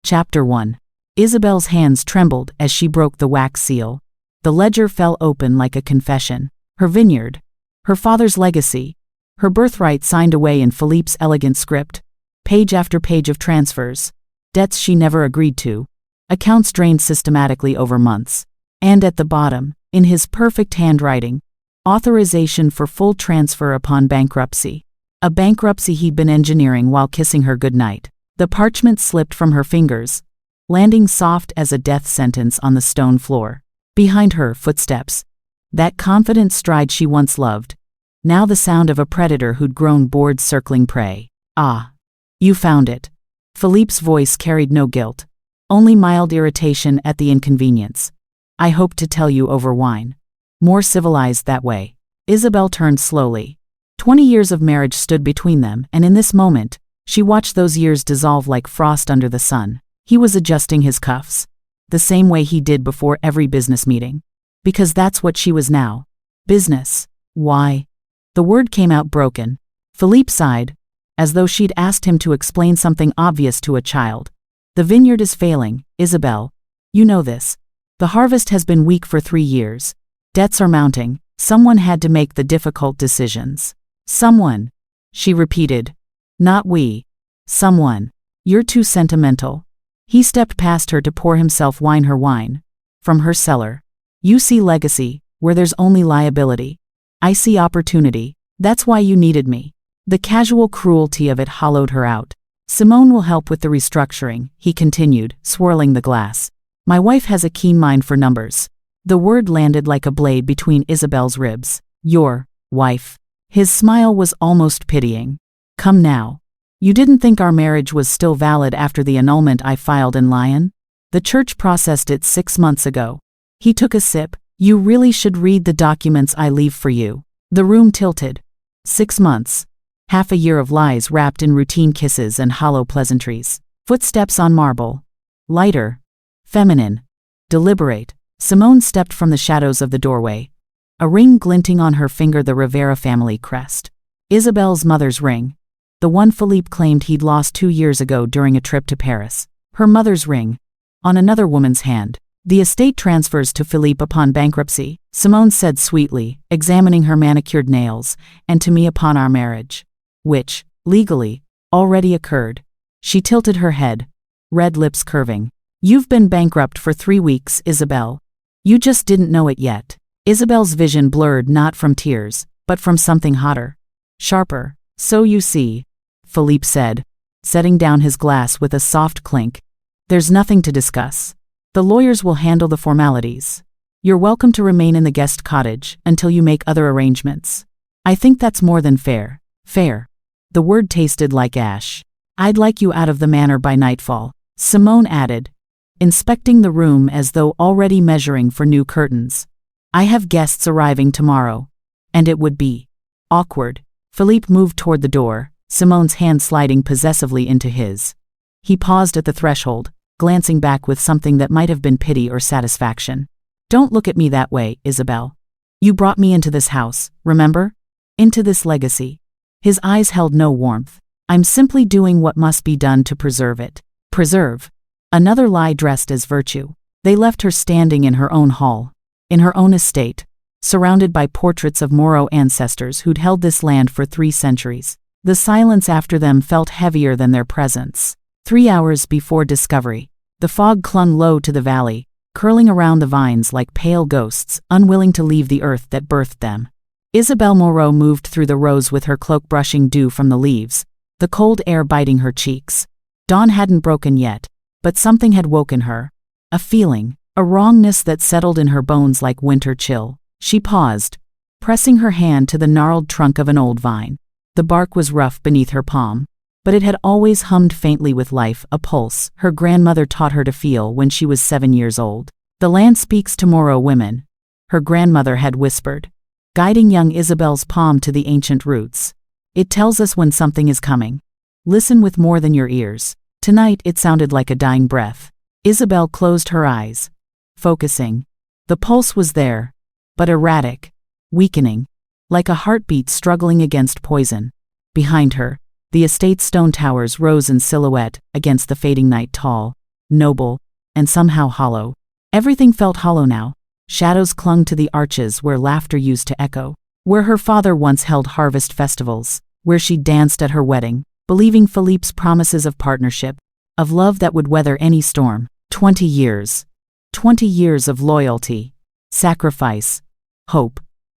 Chapter 1. Isabelle's hands trembled as she broke the wax seal. The ledger fell open like a confession. Her vineyard. Her father's legacy. Her birthright signed away in Philippe's elegant script. Page after page of transfers. Debts she never agreed to. Accounts drained systematically over months. And at the bottom, in his perfect handwriting, authorization for full transfer upon bankruptcy. A bankruptcy he'd been engineering while kissing her goodnight. The parchment slipped from her fingers, landing soft as a death sentence on the stone floor. Behind her, footsteps. That confident stride she once loved. Now the sound of a predator who'd grown bored circling prey. "Ah. You found it." Philippe's voice carried no guilt, only mild irritation at the inconvenience. "I hoped to tell you over wine. More civilized that way." Isabelle turned slowly. 20 years of marriage stood between them, and in this moment, she watched those years dissolve like frost under the sun. He was adjusting his cuffs, the same way he did before every business meeting. Because that's what she was now. Business. Why? The word came out broken. Philippe sighed, as though she'd asked him to explain something obvious to a child. "The vineyard is failing, Isabelle. You know this. The harvest has been weak for 3 years. Debts are mounting. Someone had to make the difficult decisions." "Someone," she repeated. "Not we. Someone. You're too sentimental." He stepped past her to pour himself her wine. From her cellar. "You see legacy, where there's only liability. I see opportunity. That's why you needed me." The casual cruelty of it hollowed her out. "Simone will help with the restructuring," he continued, swirling the glass. "My wife has a keen mind for numbers." The word landed like a blade between Isabelle's ribs. "Your wife." His smile was almost pitying. "Come now. You didn't think our marriage was still valid after the annulment I filed in Lyon? The church processed it 6 months ago." He took a sip. "You really should read the documents I leave for you." The room tilted. 6 months. Half a year of lies wrapped in routine kisses and hollow pleasantries. Footsteps on marble. Lighter. Feminine. Deliberate. Simone stepped from the shadows of the doorway. A ring glinting on her finger, the Rivera family crest. Isabelle's mother's ring. The one Philippe claimed he'd lost 2 years ago during a trip to Paris. Her mother's ring. On another woman's hand. "The estate transfers to Philippe upon bankruptcy," Simone said sweetly, examining her manicured nails, "and to me upon our marriage. Which, legally, already occurred." She tilted her head, red lips curving. "You've been bankrupt for 3 weeks, Isabelle. You just didn't know it yet." Isabelle's vision blurred not from tears, but from something hotter. Sharper. "So you see," Philippe said, setting down his glass with a soft clink. "There's nothing to discuss. The lawyers will handle the formalities. You're welcome to remain in the guest cottage until you make other arrangements. I think that's more than fair." Fair. The word tasted like ash. "I'd like you out of the manor by nightfall," Simone added, inspecting the room as though already measuring for new curtains. "I have guests arriving tomorrow. And it would be awkward." Philippe moved toward the door, Simone's hand sliding possessively into his. He paused at the threshold, glancing back with something that might have been pity or satisfaction. "Don't look at me that way, Isabelle. You brought me into this house, remember? Into this legacy." His eyes held no warmth. "I'm simply doing what must be done to preserve it." Preserve. Another lie dressed as virtue. They left her standing in her own hall, in her own estate, surrounded by portraits of Moreau ancestors who'd held this land for 3 centuries. The silence after them felt heavier than their presence. 3 hours before discovery, the fog clung low to the valley, curling around the vines like pale ghosts, unwilling to leave the earth that birthed them. Isabelle Moreau moved through the rows with her cloak brushing dew from the leaves, the cold air biting her cheeks. Dawn hadn't broken yet, but something had woken her. A feeling, a wrongness that settled in her bones like winter chill. She paused, pressing her hand to the gnarled trunk of an old vine. The bark was rough beneath her palm, but it had always hummed faintly with life, a pulse her grandmother taught her to feel when she was 7 years old. "The land speaks to Moreau women," her grandmother had whispered, guiding young Isabelle's palm to the ancient roots. "It tells us when something is coming. Listen with more than your ears." Tonight it sounded like a dying breath. Isabelle closed her eyes, focusing. The pulse was there, but erratic, weakening, like a heartbeat struggling against poison. Behind her, the estate's stone towers rose in silhouette against the fading night, tall, noble, and somehow hollow. Everything felt hollow now. Shadows clung to the arches where laughter used to echo, where her father once held harvest festivals, where she danced at her wedding, believing Philippe's promises of partnership, of love that would weather any storm. 20 years. 20 years of loyalty, sacrifice, hope.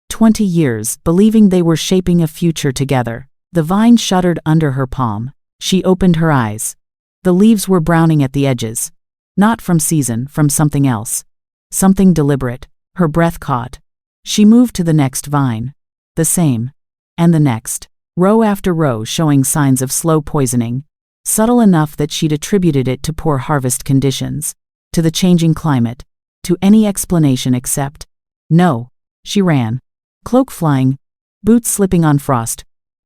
20 years believing they were shaping a future together. The vine shuddered under her palm. She opened her eyes. The leaves were browning at the edges. Not from season, from something else. Something deliberate. Her breath caught. She moved to the next vine. The same. And the next. Row after row showing signs of slow poisoning. Subtle enough that she'd attributed it to poor harvest conditions. To the changing climate. To any explanation except. No. She ran. Cloak flying. Boots slipping on frost.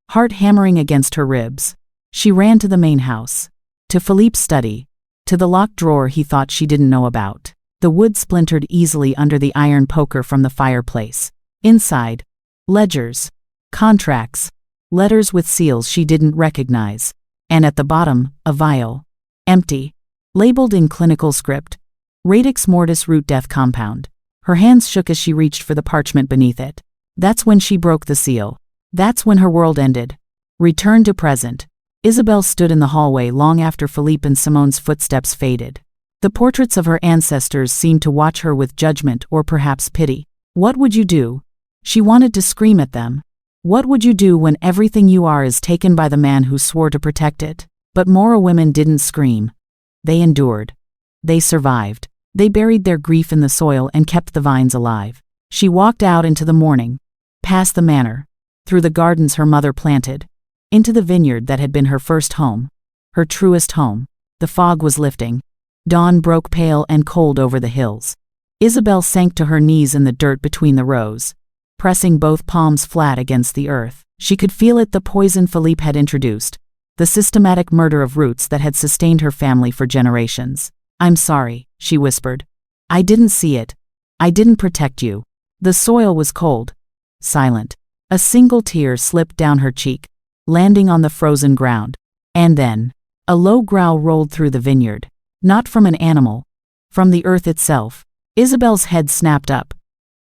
Heart hammering against her ribs. She ran to the main house. To Philippe's study. To the locked drawer he thought she didn't know about. The wood splintered easily under the iron poker from the fireplace. Inside. Ledgers. Contracts. Letters with seals she didn't recognize. And at the bottom, a vial. Empty. Labeled in clinical script. Radix mortis root death compound. Her hands shook as she reached for the parchment beneath it. That's when she broke the seal. That's when her world ended. Return to present. Isabelle stood in the hallway long after Philippe and Simone's footsteps faded. The portraits of her ancestors seemed to watch her with judgment or perhaps pity. What would you do? She wanted to scream at them. What would you do when everything you are is taken by the man who swore to protect it? But Moreau women didn't scream. They endured. They survived. They buried their grief in the soil and kept the vines alive. She walked out into the morning. Past the manor. Through the gardens her mother planted. Into the vineyard that had been her first home. Her truest home. The fog was lifting. Dawn broke pale and cold over the hills. Isabelle sank to her knees in the dirt between the rows. Pressing both palms flat against the earth. She could feel it, the poison Philippe had introduced. The systematic murder of roots that had sustained her family for generations. I'm sorry, she whispered. I didn't see it. I didn't protect you. The soil was cold. Silent. A single tear slipped down her cheek, landing on the frozen ground. And then, a low growl rolled through the vineyard. Not from an animal. From the earth itself. Isabelle's head snapped up.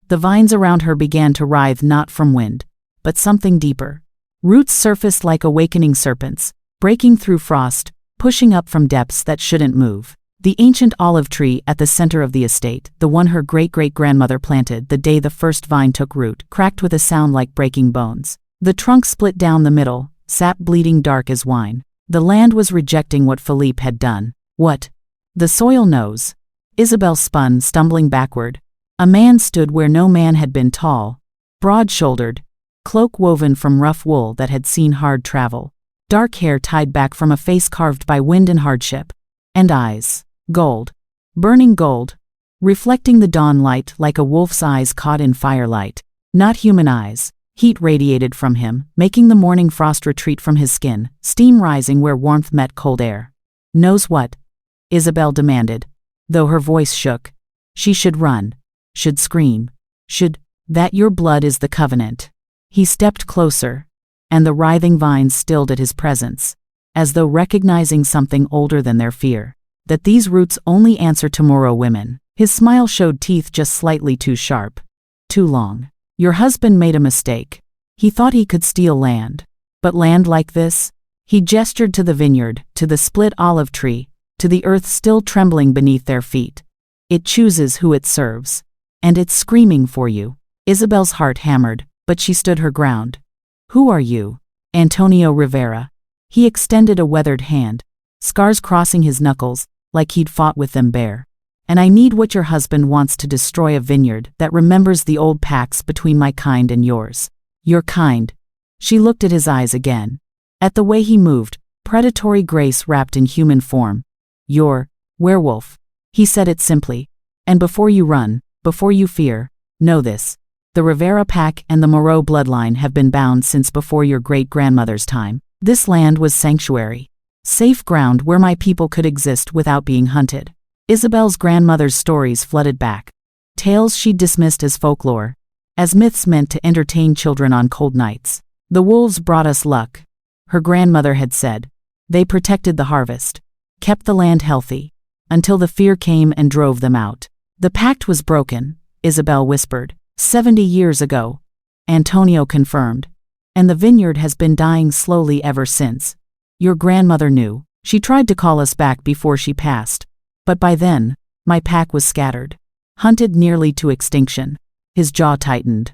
The vines around her began to writhe, not from wind, but something deeper. Roots surfaced like awakening serpents, breaking through frost, pushing up from depths that shouldn't move. The ancient olive tree at the center of the estate, the one her great-great-grandmother planted the day the first vine took root, cracked with a sound like breaking bones. The trunk split down the middle, sap bleeding dark as wine. The land was rejecting what Philippe had done. What? The soil knows. Isabelle spun, stumbling backward. A man stood where no man had been, tall, broad-shouldered, cloak woven from rough wool that had seen hard travel, dark hair tied back from a face carved by wind and hardship, and eyes, gold, burning gold, reflecting the dawn light like a wolf's eyes caught in firelight. Not human eyes. Heat radiated from him, making the morning frost retreat from his skin, steam rising where warmth met cold air. Knows what? Isabelle demanded, though her voice shook. She should run. Should scream. Should. That your blood is the covenant. He stepped closer, and the writhing vines stilled at his presence, as though recognizing something older than their fear. That these roots only answer to Moreau women. His smile showed teeth just slightly too sharp. Too long. Your husband made a mistake. He thought he could steal land. But land like this? He gestured to the vineyard, to the split olive tree, to the earth still trembling beneath their feet. It chooses who it serves. And it's screaming for you. Isabelle's heart hammered, but she stood her ground. Who are you? Antonio Rivera. He extended a weathered hand, scars crossing his knuckles, like he'd fought with them bare. And I need what your husband wants to destroy a vineyard that remembers the old pacts between my kind and yours. Your kind. She looked at his eyes again. At the way he moved, predatory grace wrapped in human form. Your werewolf. He said it simply. And before you run, before you fear, know this. The Rivera pack and the Moreau bloodline have been bound since before your great-grandmother's time. This land was sanctuary. Safe ground where my people could exist without being hunted. Isabelle's grandmother's stories flooded back. Tales she'd dismissed as folklore, as myths meant to entertain children on cold nights. The wolves brought us luck, her grandmother had said. They protected the harvest, kept the land healthy. until the fear came and drove them out. The pact was broken, Isabelle whispered. 70 years ago, Antonio confirmed. And the vineyard has been dying slowly ever since. Your grandmother knew. She tried to call us back before she passed. But by then, my pack was scattered. Hunted nearly to extinction. His jaw tightened.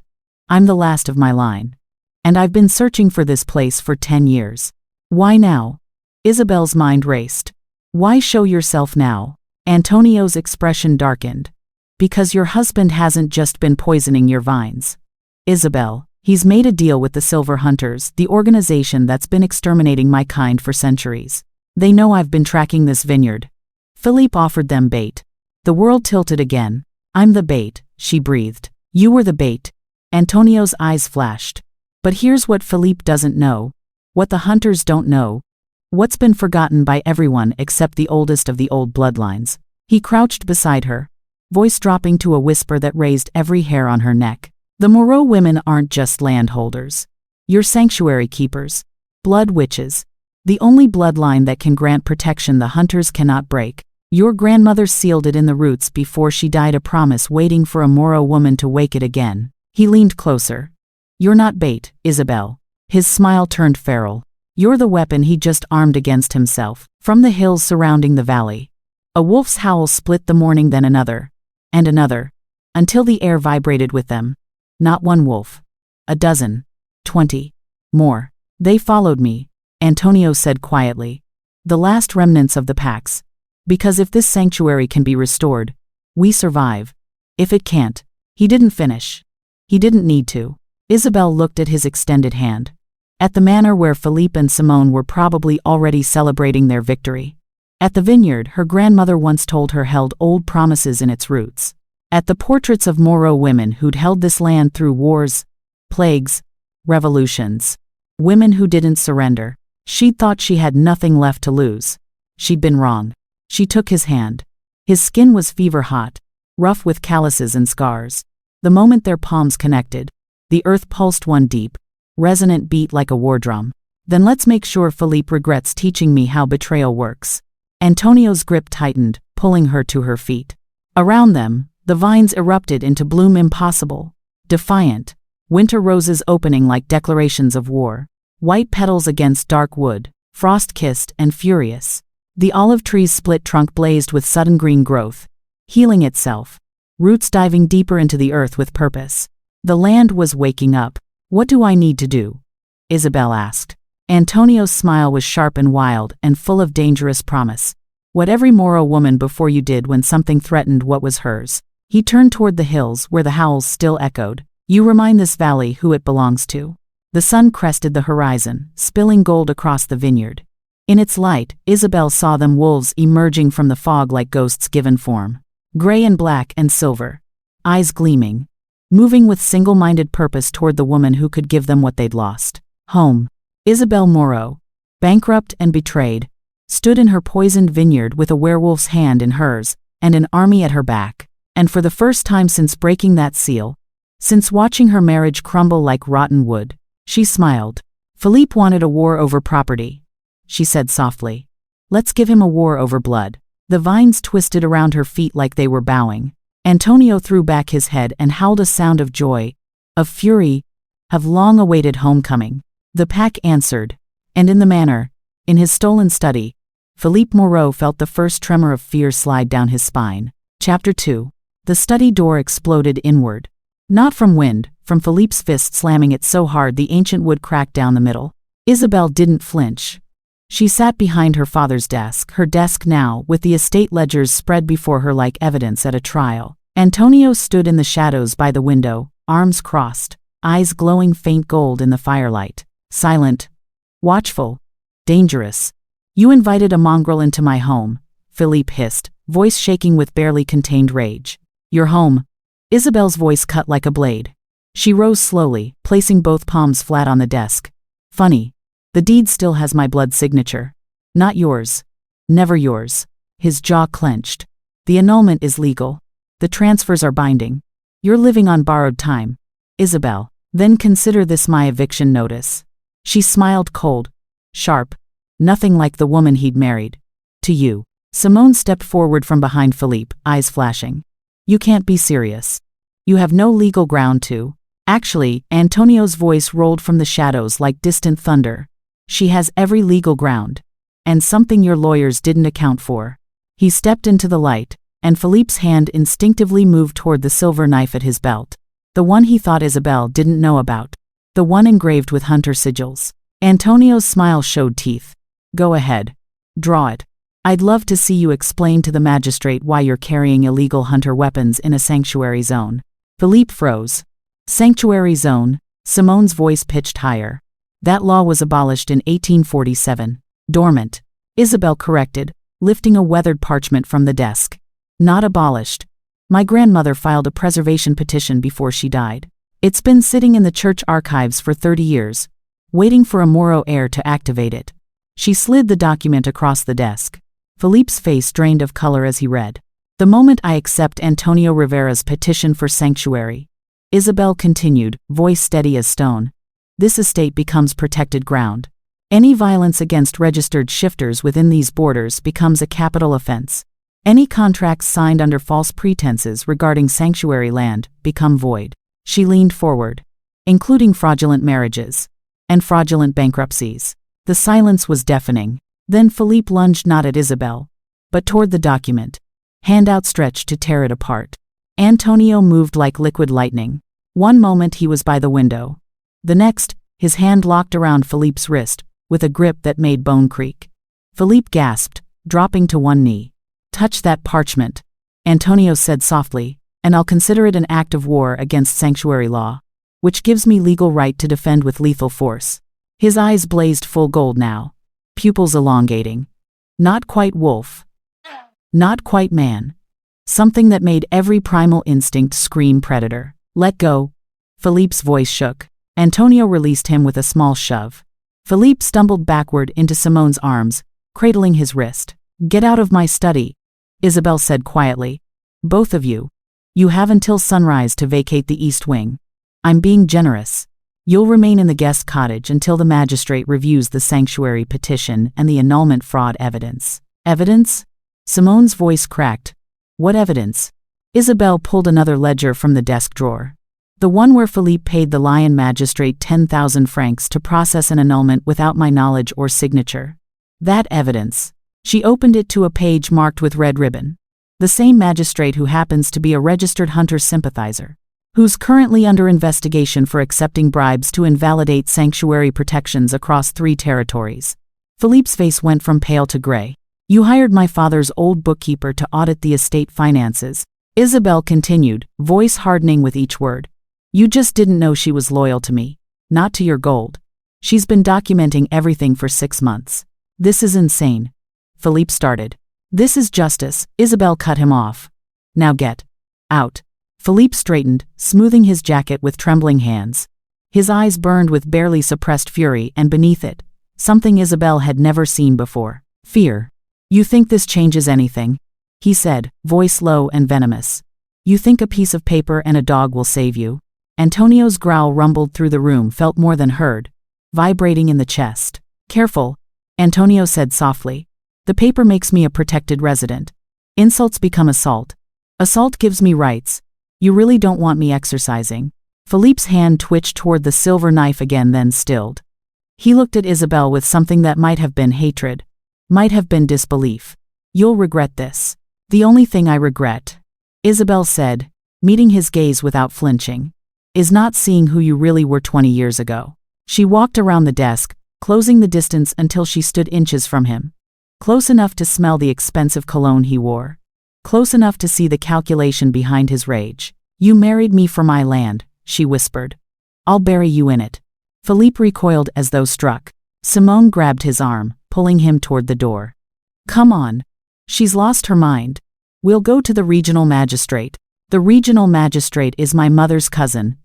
I'm the last of my line. And I've been searching for this place for 10 years. Why now? Isabelle's mind raced. Why show yourself now? Antonio's expression darkened. Because your husband hasn't just been poisoning your vines. Isabelle, he's made a deal with the Silver Hunters, the organization that's been exterminating my kind for centuries. They know I've been tracking this vineyard. Philippe offered them bait. The world tilted again. I'm the bait, she breathed. You were the bait. Antonio's eyes flashed. But here's what Philippe doesn't know. What the hunters don't know. What's been forgotten by everyone except the oldest of the old bloodlines. He crouched beside her, voice dropping to a whisper that raised every hair on her neck. The Moreau women aren't just landholders. You're sanctuary keepers. Blood witches. The only bloodline that can grant protection the hunters cannot break. Your grandmother sealed it in the roots before she died, a promise waiting for a Moreau woman to wake it again. He leaned closer. You're not bait, Isabelle. His smile turned feral. You're the weapon he just armed against himself. From the hills surrounding the valley, a wolf's howl split the morning, then another, and another, until the air vibrated with them. Not one wolf. A dozen. 20. More. They followed me, Antonio said quietly. The last remnants of the packs. Because if this sanctuary can be restored, we survive. If it can't, he didn't finish. He didn't need to. Isabelle looked at his extended hand. At the manor where Philippe and Simone were probably already celebrating their victory. At the vineyard her grandmother once told her held old promises in its roots. At the portraits of Moreau women who'd held this land through wars, plagues, revolutions. Women who didn't surrender. She'd thought she had nothing left to lose. She'd been wrong. She took his hand. His skin was fever-hot, rough with calluses and scars. The moment their palms connected, the earth pulsed one deep, resonant beat like a war drum. Then let's make sure Philippe regrets teaching me how betrayal works. Antonio's grip tightened, pulling her to her feet. Around them, the vines erupted into bloom, impossible, defiant, winter roses opening like declarations of war. White petals against dark wood, frost-kissed and furious. The olive tree's split trunk blazed with sudden green growth, healing itself, roots diving deeper into the earth with purpose. The land was waking up. What do I need to do? Isabelle asked. Antonio's smile was sharp and wild and full of dangerous promise. What every Moreau woman before you did when something threatened what was hers. He turned toward the hills where the howls still echoed. You remind this valley who it belongs to. The sun crested the horizon, spilling gold across the vineyard. In its light, Isabelle saw them wolves emerging from the fog like ghosts given form. Gray and black and silver. Eyes gleaming. Moving with single-minded purpose toward the woman who could give them what they'd lost. Home. Isabelle Moreau, bankrupt and betrayed, stood in her poisoned vineyard with a werewolf's hand in hers and an army at her back. And for the first time since breaking that seal, since watching her marriage crumble like rotten wood, she smiled. Philippe wanted a war over property, she said softly. Let's give him a war over blood. The vines twisted around her feet like they were bowing. Antonio threw back his head and howled a sound of joy, of fury, of long-awaited homecoming. The pack answered, and in the manor, in his stolen study, Philippe Moreau felt the first tremor of fear slide down his spine. Chapter 2. The study door exploded inward. Not from wind, from Philippe's fist slamming it so hard the ancient wood cracked down the middle. Isabelle didn't flinch. She sat behind her father's desk, her desk now with the estate ledgers spread before her like evidence at a trial. Antonio stood in the shadows by the window, arms crossed, eyes glowing faint gold in the firelight. Silent, watchful, dangerous. You invited a mongrel into my home, Philippe hissed, voice shaking with barely contained rage. Your home. Isabelle's voice cut like a blade. She rose slowly, placing both palms flat on the desk. Funny. The deed still has my blood signature. Not yours. Never yours. His jaw clenched. The annulment is legal. The transfers are binding. You're living on borrowed time. Isabelle, then consider this my eviction notice. She smiled cold, sharp, nothing like the woman he'd married. To you. Simone stepped forward from behind Philippe, eyes flashing. You can't be serious. You have no legal ground to. Actually, Antonio's voice rolled from the shadows like distant thunder. She has every legal ground. And something your lawyers didn't account for. He stepped into the light, and Philippe's hand instinctively moved toward the silver knife at his belt. The one he thought Isabelle didn't know about. The one engraved with hunter sigils. Antonio's smile showed teeth. Go ahead. Draw it. I'd love to see you explain to the magistrate why you're carrying illegal hunter weapons in a sanctuary zone. Philippe froze. Sanctuary zone, Simone's voice pitched higher. That law was abolished in 1847. Dormant. Isabelle corrected, lifting a weathered parchment from the desk. Not abolished. My grandmother filed a preservation petition before she died. It's been sitting in the church archives for 30 years, waiting for a Moreau heir to activate it. She slid the document across the desk. Philippe's face drained of color as he read. The moment I accept Antonio Rivera's petition for sanctuary, Isabelle continued, voice steady as stone, this estate becomes protected ground. Any violence against registered shifters within these borders becomes a capital offense. Any contracts signed under false pretenses regarding sanctuary land become void. She leaned forward. Including fraudulent marriages. And fraudulent bankruptcies. The silence was deafening. Then Philippe lunged not at Isabelle, but toward the document. Hand outstretched to tear it apart. Antonio moved like liquid lightning. One moment he was by the window. The next, his hand locked around Philippe's wrist, with a grip that made bone creak. Philippe gasped, dropping to one knee. Touch that parchment, Antonio said softly, and I'll consider it an act of war against sanctuary law, which gives me legal right to defend with lethal force. His eyes blazed full gold now, pupils elongating. Not quite wolf. Not quite man. Something that made every primal instinct scream predator. Let go. Philippe's voice shook. Antonio released him with a small shove. Philippe stumbled backward into Simone's arms, cradling his wrist. Get out of my study, Isabelle said quietly. Both of you. You have until sunrise to vacate the east wing. I'm being generous. You'll remain in the guest cottage until the magistrate reviews the sanctuary petition and the annulment fraud evidence. Evidence? Simone's voice cracked. What evidence? Isabelle pulled another ledger from the desk drawer. The one where Philippe paid the lion magistrate 10,000 francs to process an annulment without my knowledge or signature. That evidence. She opened it to a page marked with red ribbon. The same magistrate who happens to be a registered hunter sympathizer, who's currently under investigation for accepting bribes to invalidate sanctuary protections across 3 territories. Philippe's face went from pale to gray. You hired my father's old bookkeeper to audit the estate finances, Isabelle continued, voice hardening with each word. You just didn't know she was loyal to me, not to your gold. She's been documenting everything for 6 months. This is insane. Philippe started. This is justice, Isabelle cut him off. Now get out. Philippe straightened, smoothing his jacket with trembling hands. His eyes burned with barely suppressed fury, and beneath it, something Isabelle had never seen before. Fear. You think this changes anything? He said, voice low and venomous. You think a piece of paper and a dog will save you? Antonio's growl rumbled through the room, felt more than heard, vibrating in the chest. Careful, Antonio said softly. The paper makes me a protected resident. Insults become assault. Assault gives me rights. You really don't want me exercising. Philippe's hand twitched toward the silver knife again, then stilled. He looked at Isabelle with something that might have been hatred, might have been disbelief. You'll regret this. The only thing I regret, Isabelle said, meeting his gaze without flinching, is not seeing who you really were 20 years ago. She walked around the desk, closing the distance until she stood inches from him. Close enough to smell the expensive cologne he wore. Close enough to see the calculation behind his rage. You married me for my land, she whispered. I'll bury you in it. Philippe recoiled as though struck. Simone grabbed his arm, pulling him toward the door. Come on. She's lost her mind. We'll go to the regional magistrate. The regional magistrate is my mother's cousin,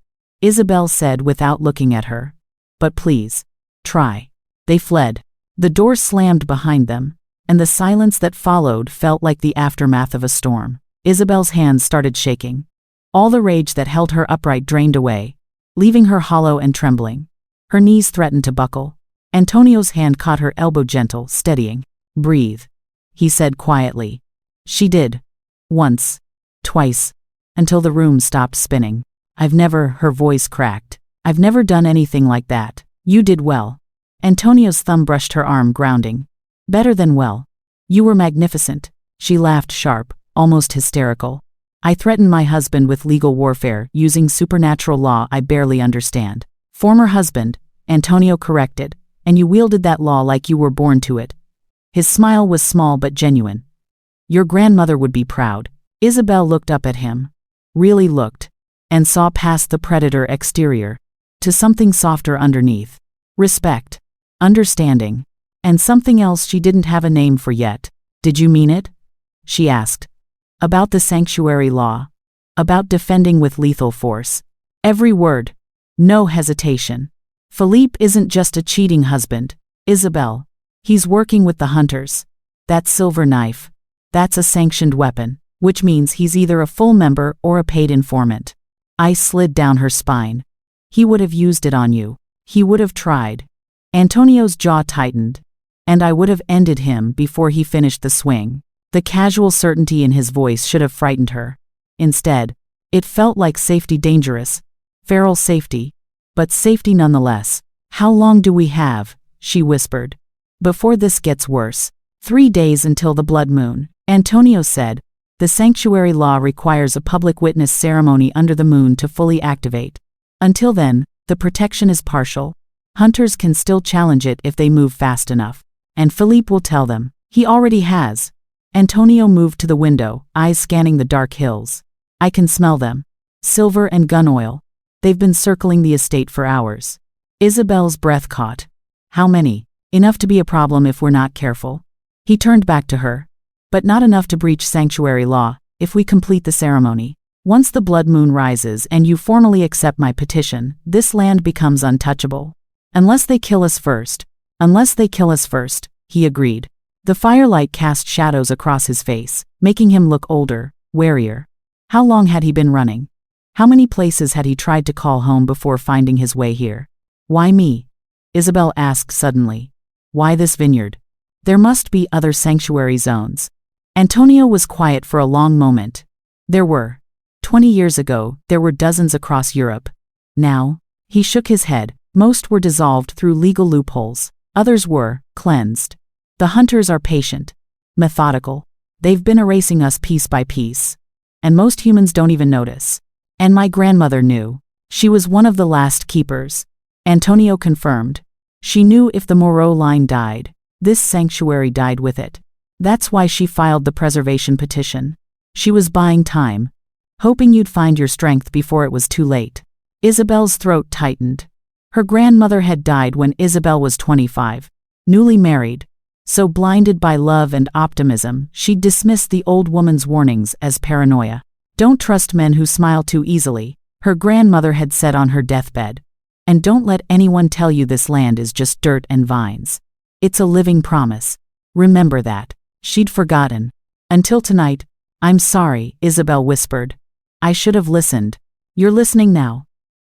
Isabelle said without looking at her. But please, try. They fled. The door slammed behind them, and the silence that followed felt like the aftermath of a storm. Isabelle's hands started shaking. All the rage that held her upright drained away, leaving her hollow and trembling. Her knees threatened to buckle. Antonio's hand caught her elbow, gentle, steadying. Breathe. he said quietly. She did. Once. Twice. Until the room stopped spinning. Her voice cracked. I've never done anything like that. You did well. Antonio's thumb brushed her arm, grounding. Better than well. You were magnificent. She laughed sharp, almost hysterical. I threatened my husband with legal warfare using supernatural law I barely understand. Former husband, Antonio corrected, and you wielded that law like you were born to it. His smile was small but genuine. Your grandmother would be proud. Isabelle looked up at him. Really looked. And saw past the predator exterior. To something softer underneath. Respect. Understanding. And something else she didn't have a name for yet. Did you mean it? She asked. About the sanctuary law. About defending with lethal force. Every word. No hesitation. Philippe isn't just a cheating husband, Isabelle. He's working with the hunters. That silver knife. That's a sanctioned weapon, which means he's either a full member or a paid informant. Ice slid down her spine. He would have used it on you. He would have tried. Antonio's jaw tightened. And I would have ended him before he finished the swing. The casual certainty in his voice should have frightened her. Instead, it felt like safety, dangerous. Feral safety. But safety nonetheless. How long do we have? She whispered. Before this gets worse. 3 days until the blood moon, Antonio said. The sanctuary law requires a public witness ceremony under the moon to fully activate. Until then, the protection is partial. Hunters can still challenge it if they move fast enough. And Philippe will tell them. He already has. Antonio moved to the window, eyes scanning the dark hills. I can smell them. Silver and gun oil. They've been circling the estate for hours. Isabelle's breath caught. How many? Enough to be a problem if we're not careful. He turned back to her. But not enough to breach sanctuary law, if we complete the ceremony. Once the blood moon rises and you formally accept my petition, this land becomes untouchable. Unless they kill us first. Unless they kill us first, he agreed. The firelight cast shadows across his face, making him look older, warier. How long had he been running? How many places had he tried to call home before finding his way here? Why me? Isabelle asked suddenly. Why this vineyard? There must be other sanctuary zones. Antonio was quiet for a long moment. There were. 20 years ago, there were dozens across Europe. Now, he shook his head. Most were dissolved through legal loopholes. Others were cleansed. The hunters are patient, methodical. They've been erasing us piece by piece. And most humans don't even notice. And my grandmother knew. She was one of the last keepers. Antonio confirmed. She knew if the Moreau line died, this sanctuary died with it. That's why she filed the preservation petition. She was buying time. Hoping you'd find your strength before it was too late. Isabelle's throat tightened. Her grandmother had died when Isabelle was 25. Newly married. So blinded by love and optimism, she'd dismissed the old woman's warnings as paranoia. Don't trust men who smile too easily, her grandmother had said on her deathbed. And don't let anyone tell you this land is just dirt and vines. It's a living promise. Remember that. She'd forgotten. Until tonight. I'm sorry, Isabelle whispered. I should have listened. You're listening now.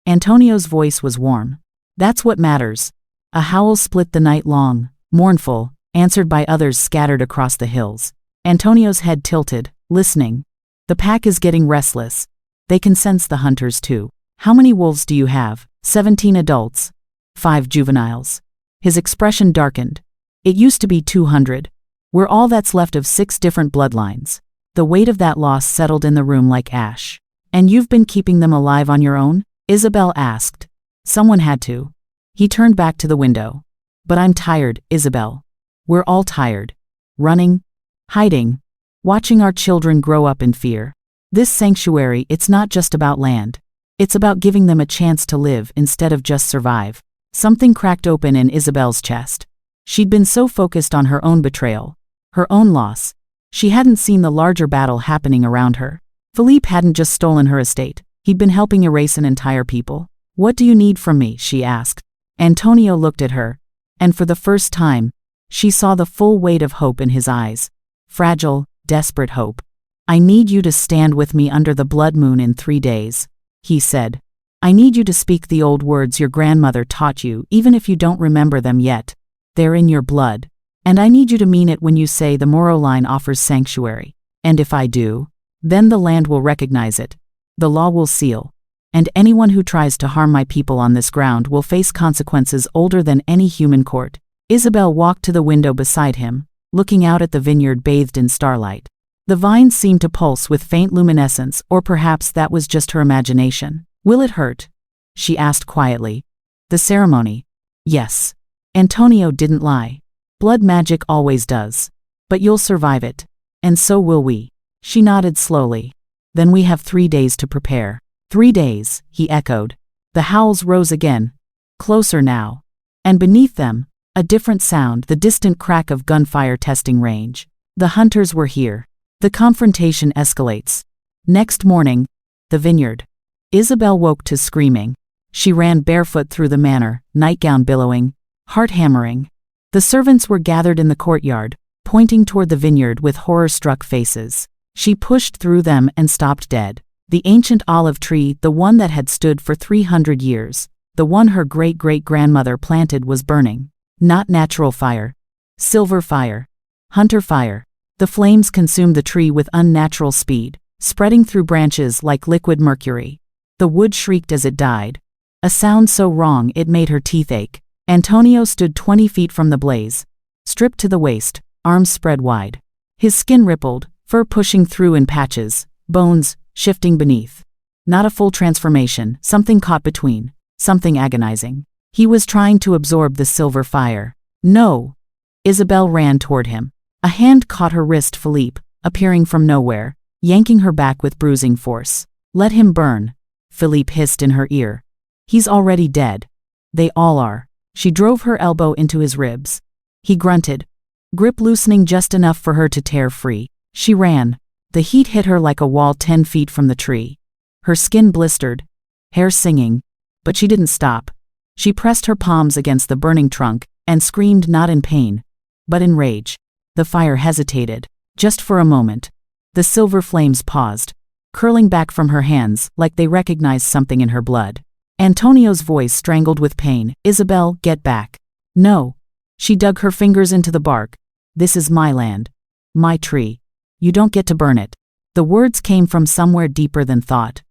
Antonio's voice was warm. That's what matters. A howl split the night long, mournful, answered by others scattered across the hills. Antonio's head tilted, listening. The pack is getting restless. They can sense the hunters too. How many wolves do you have? 17 adults. 5 juveniles. His expression darkened. It used to be 200. We're all that's left of 6 different bloodlines. The weight of that loss settled in the room like ash. And you've been keeping them alive on your own? Isabelle asked. Someone had to. He turned back to the window. But I'm tired, Isabelle. We're all tired. Running. Hiding. Watching our children grow up in fear. This sanctuary, it's not just about land. It's about giving them a chance to live instead of just survive. Something cracked open in Isabelle's chest. She'd been so focused on her own betrayal, her own loss. She hadn't seen the larger battle happening around her. Philippe hadn't just stolen her estate. He'd been helping erase an entire people. What do you need from me? She asked. Antonio looked at her. And for the first time, she saw the full weight of hope in his eyes. Fragile, desperate hope. I need you to stand with me under the blood moon in 3 days, he said. I need you to speak the old words your grandmother taught you, even if you don't remember them yet. They're in your blood. And I need you to mean it when you say the Moreau line offers sanctuary. And if I do, then the land will recognize it. The law will seal. And anyone who tries to harm my people on this ground will face consequences older than any human court. Isabelle walked to the window beside him, looking out at the vineyard bathed in starlight. The vines seemed to pulse with faint luminescence, or perhaps that was just her imagination. Will it hurt? She asked quietly. The ceremony. Yes. Antonio didn't lie. Blood magic always does. But you'll survive it. And so will we. She nodded slowly. Then we have 3 days to prepare. 3 days, he echoed. The howls rose again. Closer now. And beneath them, a different sound, the distant crack of gunfire testing range. The hunters were here. The confrontation escalates. Next morning, the vineyard. Isabelle woke to screaming. She ran barefoot through the manor, nightgown billowing, heart hammering. The servants were gathered in the courtyard, pointing toward the vineyard with horror-struck faces. She pushed through them and stopped dead. The ancient olive tree, the one that had stood for 300 years, the one her great-great-grandmother planted, was burning. Not natural fire. Silver fire. Hunter fire. The flames consumed the tree with unnatural speed, spreading through branches like liquid mercury. The wood shrieked as it died. A sound so wrong it made her teeth ache. Antonio stood 20 feet from the blaze, stripped to the waist, arms spread wide. His skin rippled, fur pushing through in patches, bones shifting beneath. Not a full transformation, something caught between, something agonizing. He was trying to absorb the silver fire. No! Isabelle ran toward him. A hand caught her wrist, Philippe, appearing from nowhere, yanking her back with bruising force. Let him burn, Philippe hissed in her ear. He's already dead. They all are. She drove her elbow into his ribs. He grunted, grip loosening just enough for her to tear free. She ran. The heat hit her like a wall 10 feet from the tree. Her skin blistered, hair singing, but she didn't stop. She pressed her palms against the burning trunk and screamed, not in pain, but in rage. The fire hesitated, just for a moment. The silver flames paused, curling back from her hands like they recognized something in her blood. Antonio's voice strangled with pain. Isabelle, get back. No. She dug her fingers into the bark. This is my land. My tree. You don't get to burn it. The words came from somewhere deeper than thought.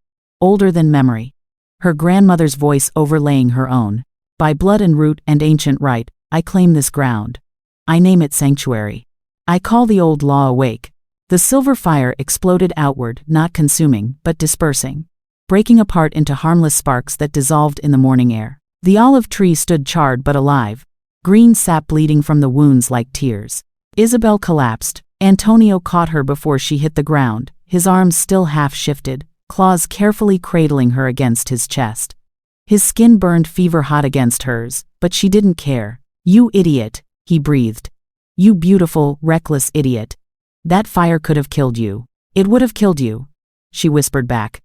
Older than memory. Her grandmother's voice overlaying her own. By blood and root and ancient right, I claim this ground. I name it sanctuary. I call the old law awake. The silver fire exploded outward, not consuming, but dispersing, breaking apart into harmless sparks that dissolved in the morning air. The olive tree stood charred but alive, green sap bleeding from the wounds like tears. Isabelle collapsed. Antonio caught her before she hit the ground, his arms still half-shifted, claws carefully cradling her against his chest. His skin burned fever-hot against hers, but she didn't care. You idiot, he breathed. You beautiful, reckless idiot. That fire could have killed you. It would have killed you, she whispered back.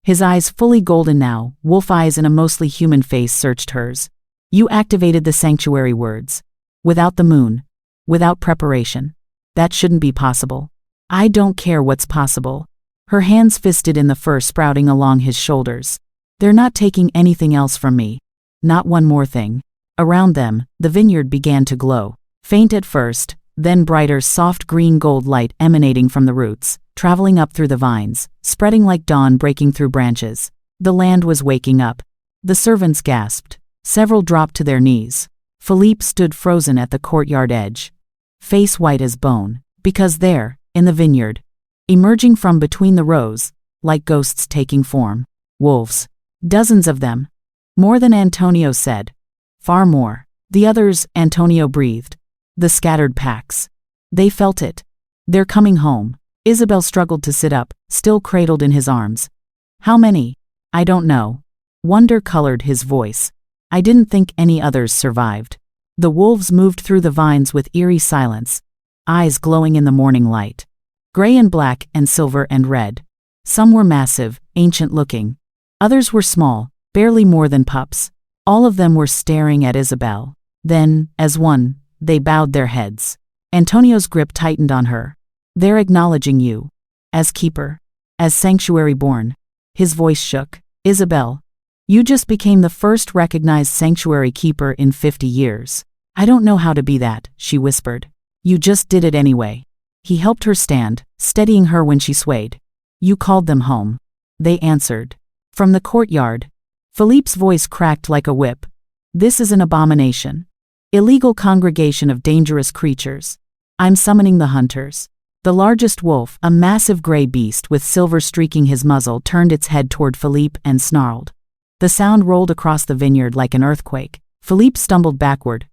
His eyes fully golden now, wolf eyes in a mostly human face searched hers. You activated the sanctuary words. Without the moon. Without preparation. That shouldn't be possible. I don't care what's possible. Her hands fisted in the fur sprouting along his shoulders. They're not taking anything else from me. Not one more thing. Around them, the vineyard began to glow. Faint at first, then brighter soft green gold light emanating from the roots, traveling up through the vines, spreading like dawn breaking through branches. The land was waking up. The servants gasped. Several dropped to their knees. Philippe stood frozen at the courtyard edge, face white as bone, because there, in the vineyard, emerging from between the rows, like ghosts taking form, wolves. Dozens of them. More than Antonio said. Far more. The others, Antonio breathed. The scattered packs. They felt it. They're coming home. Isabelle struggled to sit up, still cradled in his arms. How many? I don't know. Wonder colored his voice. I didn't think any others survived. The wolves moved through the vines with eerie silence, eyes glowing in the morning light. Gray and black and silver and red. Some were massive, ancient-looking. Others were small, barely more than pups. All of them were staring at Isabelle. Then, as one, they bowed their heads. Antonio's grip tightened on her. They're acknowledging you. As keeper. As sanctuary born. His voice shook. Isabelle. You just became the first recognized sanctuary keeper in 50 years. I don't know how to be that, she whispered. You just did it anyway. He helped her stand, steadying her when she swayed. You called them home. They answered. From the courtyard. Philippe's voice cracked like a whip. This is an abomination. Illegal congregation of dangerous creatures. I'm summoning the hunters. The largest wolf, a massive gray beast with silver streaking his muzzle, turned its head toward Philippe and snarled. The sound rolled across the vineyard like an earthquake. Philippe stumbled backward,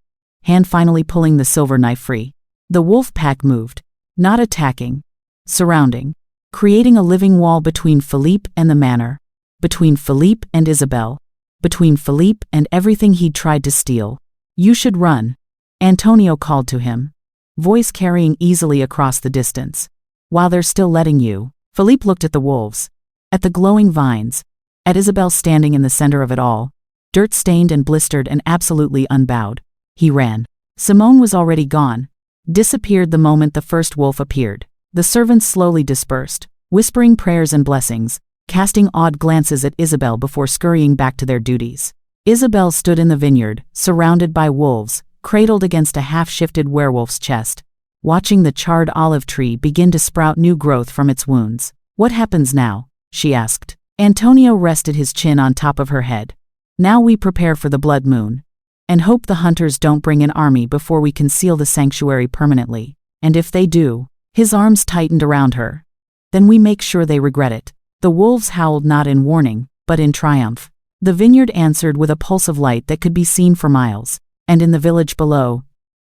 hand finally pulling the silver knife free. The wolf pack moved, not attacking, surrounding, creating a living wall between Philippe and the manor, between Philippe and Isabelle, between Philippe and everything he'd tried to steal. You should run, Antonio called to him, voice carrying easily across the distance. While they're still letting you. Philippe looked at the wolves, at the glowing vines, at Isabelle standing in the center of it all, dirt-stained and blistered and absolutely unbowed. He ran. Simone was already gone, disappeared the moment the first wolf appeared. The servants slowly dispersed, whispering prayers and blessings, casting odd glances at Isabelle before scurrying back to their duties. Isabelle stood in the vineyard, surrounded by wolves, cradled against a half-shifted werewolf's chest, watching the charred olive tree begin to sprout new growth from its wounds. What happens now? She asked. Antonio rested his chin on top of her head. Now we prepare for the blood moon, and hope the hunters don't bring an army before we conceal the sanctuary permanently. And if they do, his arms tightened around her, then we make sure they regret it. The wolves howled not in warning, but in triumph. The vineyard answered with a pulse of light that could be seen for miles, and in the village below,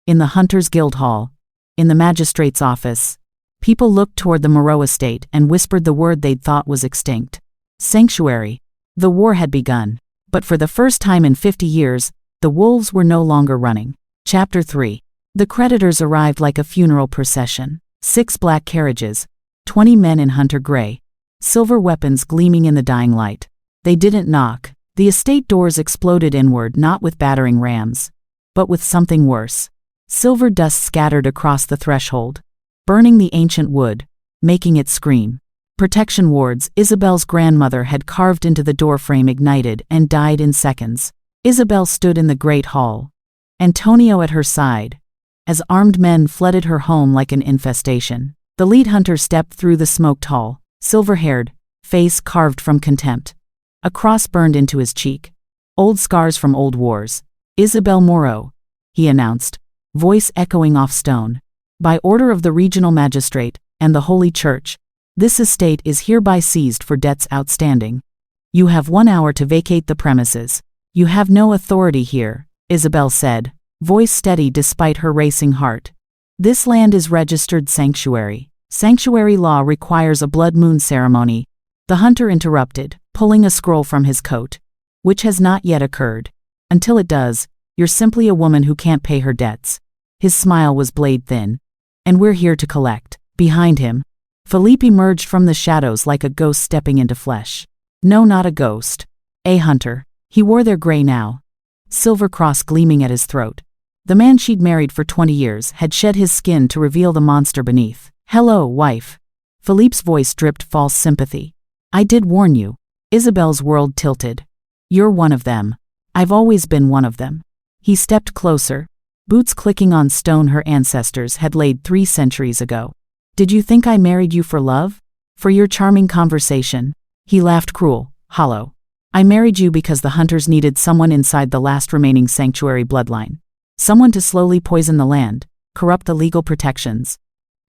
in the Hunters Guild Hall, in the magistrate's office, people looked toward the Moreau estate and whispered the word they'd thought was extinct. Sanctuary. The war had begun, but for the first time in 50 years, the wolves were no longer running. Chapter 3. The creditors arrived like a funeral procession. 6 black carriages, 20 men in hunter gray, silver weapons gleaming in the dying light. They didn't knock. The estate doors exploded inward, not with battering rams, but with something worse. Silver dust scattered across the threshold, burning the ancient wood, making it scream. Protection wards Isabelle's grandmother had carved into the doorframe ignited and died in seconds. Isabelle stood in the great hall, Antonio at her side, as armed men flooded her home like an infestation. The lead hunter stepped through the smoked hall, silver-haired, face carved from contempt. A cross burned into his cheek. Old scars from old wars. Isabelle Moreau, he announced, voice echoing off stone. By order of the regional magistrate and the Holy Church, this estate is hereby seized for debts outstanding. You have 1 hour to vacate the premises. You have no authority here, Isabelle said, voice steady despite her racing heart. This land is registered sanctuary. Sanctuary law requires a blood moon ceremony. The hunter interrupted, pulling a scroll from his coat. Which has not yet occurred. Until it does, you're simply a woman who can't pay her debts. His smile was blade thin. And we're here to collect. Behind him, Philippe emerged from the shadows like a ghost stepping into flesh. No, not a ghost. A hunter. He wore their gray now, silver cross gleaming at his throat. The man she'd married for 20 years had shed his skin to reveal the monster beneath. Hello, wife. Philippe's voice dripped false sympathy. I did warn you. Isabelle's world tilted. You're one of them. I've always been one of them. He stepped closer, boots clicking on stone her ancestors had laid 3 centuries ago. Did you think I married you for love? For your charming conversation? He laughed cruel, hollow. I married you because the hunters needed someone inside the last remaining sanctuary bloodline. Someone to slowly poison the land, corrupt the legal protections,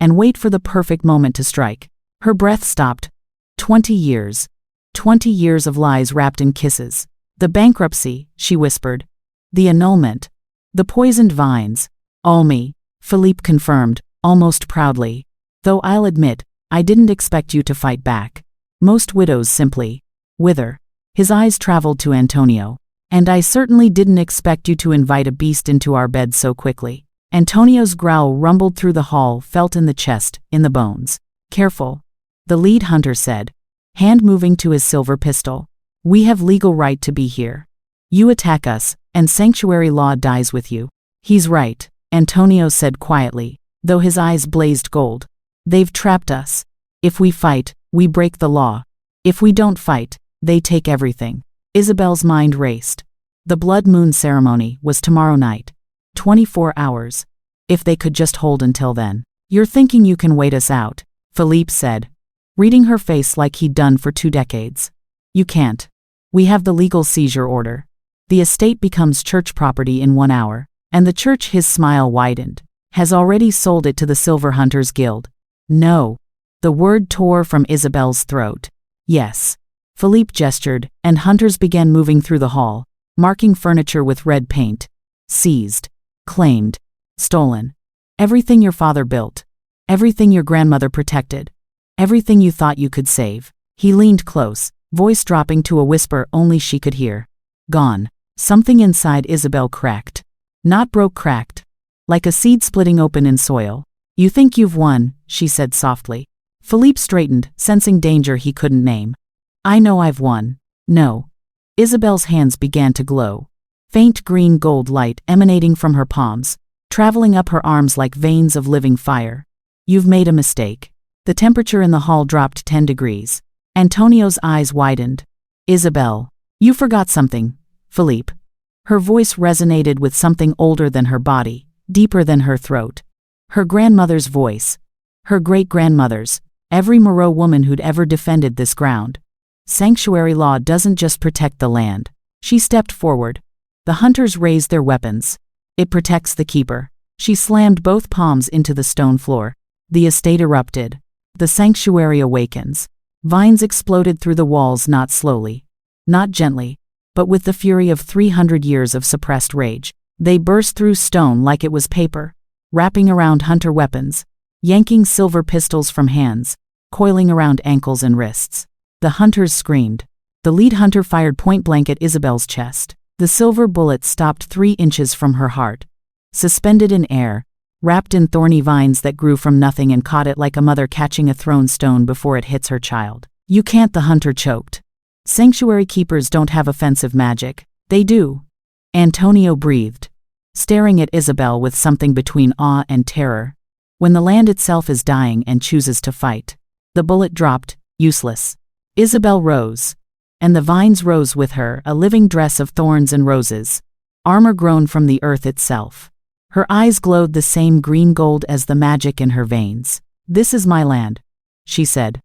and wait for the perfect moment to strike. Her breath stopped. 20 years. 20 years of lies wrapped in kisses. The bankruptcy, she whispered. The annulment. The poisoned vines. All me, Philippe confirmed, almost proudly. Though I'll admit, I didn't expect you to fight back. Most widows simply wither. His eyes traveled to Antonio. And I certainly didn't expect you to invite a beast into our bed so quickly. Antonio's growl rumbled through the hall, felt in the chest, in the bones. Careful, the lead hunter said, hand moving to his silver pistol. We have legal right to be here. You attack us, and sanctuary law dies with you. He's right, Antonio said quietly, though his eyes blazed gold. They've trapped us. If we fight, we break the law. If we don't fight, they take everything. Isabelle's mind raced. The blood moon ceremony was tomorrow night. 24 hours. If they could just hold until then. You're thinking you can wait us out, Philippe said, reading her face like he'd done for 2 decades. You can't. We have the legal seizure order. The estate becomes church property in 1 hour, and the church, his smile widened, has already sold it to the Silver Hunters Guild. No. The word tore from Isabelle's throat. Yes. Philippe gestured, and hunters began moving through the hall, marking furniture with red paint. Seized. Claimed. Stolen. Everything your father built. Everything your grandmother protected. Everything you thought you could save. He leaned close, voice dropping to a whisper only she could hear. Gone. Something inside Isabelle cracked. Not broke, cracked. Like a seed splitting open in soil. You think you've won, she said softly. Philippe straightened, sensing danger he couldn't name. I know I've won. No. Isabelle's hands began to glow. Faint green gold light emanating from her palms, traveling up her arms like veins of living fire. You've made a mistake. The temperature in the hall dropped 10 degrees. Antonio's eyes widened. Isabelle, you forgot something, Philippe. Her voice resonated with something older than her body, deeper than her throat. Her grandmother's voice. Her great-grandmother's. Every Moreau woman who'd ever defended this ground. Sanctuary law doesn't just protect the land. She stepped forward. The hunters raised their weapons. It protects the keeper. She slammed both palms into the stone floor. The estate erupted. The sanctuary awakens. Vines exploded through the walls, not slowly, not gently, but with the fury of 300 years of suppressed rage. They burst through stone like it was paper, wrapping around hunter weapons, yanking silver pistols from hands, coiling around ankles and wrists. The hunters screamed. The lead hunter fired point-blank at Isabelle's chest. The silver bullet stopped 3 inches from her heart. Suspended in air, wrapped in thorny vines that grew from nothing, and caught it like a mother catching a thrown stone before it hits her child. You can't, the hunter choked. Sanctuary keepers don't have offensive magic. They do. Antonio breathed, staring at Isabelle with something between awe and terror. When the land itself is dying and chooses to fight. The bullet dropped, useless. Isabelle rose. And the vines rose with her, a living dress of thorns and roses. Armor grown from the earth itself. Her eyes glowed the same green gold as the magic in her veins. This is my land, she said,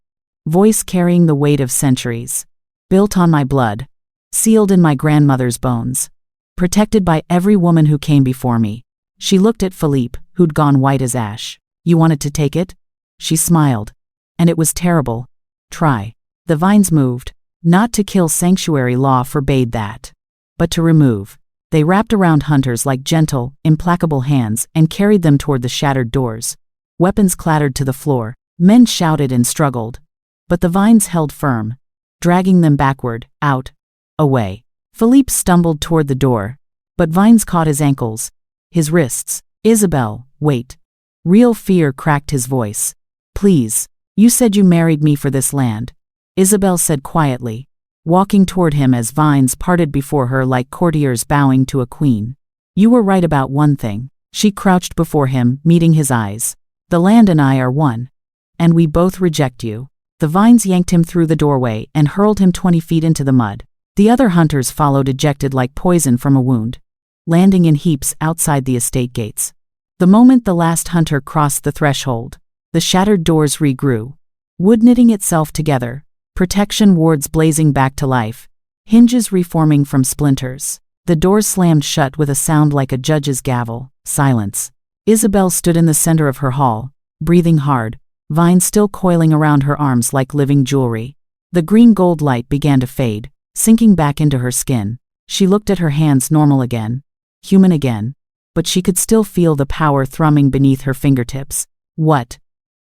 voice carrying the weight of centuries. Built on my blood. Sealed in my grandmother's bones. Protected by every woman who came before me. She looked at Philippe, who'd gone white as ash. You wanted to take it? She smiled. And it was terrible. Try. The vines moved. Not to kill, sanctuary law forbade that. But to remove. They wrapped around hunters like gentle, implacable hands and carried them toward the shattered doors. Weapons clattered to the floor. Men shouted and struggled. But the vines held firm, dragging them backward, out, away. Philippe stumbled toward the door, but vines caught his ankles, his wrists. Isabelle, wait. Real fear cracked his voice. Please, you said you married me for this land, Isabelle said quietly, walking toward him as vines parted before her like courtiers bowing to a queen. You were right about one thing. She crouched before him, meeting his eyes. The land and I are one. And we both reject you. The vines yanked him through the doorway and hurled him 20 feet into the mud. The other hunters followed, ejected like poison from a wound, landing in heaps outside the estate gates. The moment the last hunter crossed the threshold, the shattered doors regrew, wood knitting itself together, protection wards blazing back to life, hinges reforming from splinters. The doors slammed shut with a sound like a judge's gavel. Silence. Isabelle stood in the center of her hall, breathing hard, vines still coiling around her arms like living jewelry. The green gold light began to fade, sinking back into her skin. She looked at her hands, normal again, human again, but she could still feel the power thrumming beneath her fingertips. What?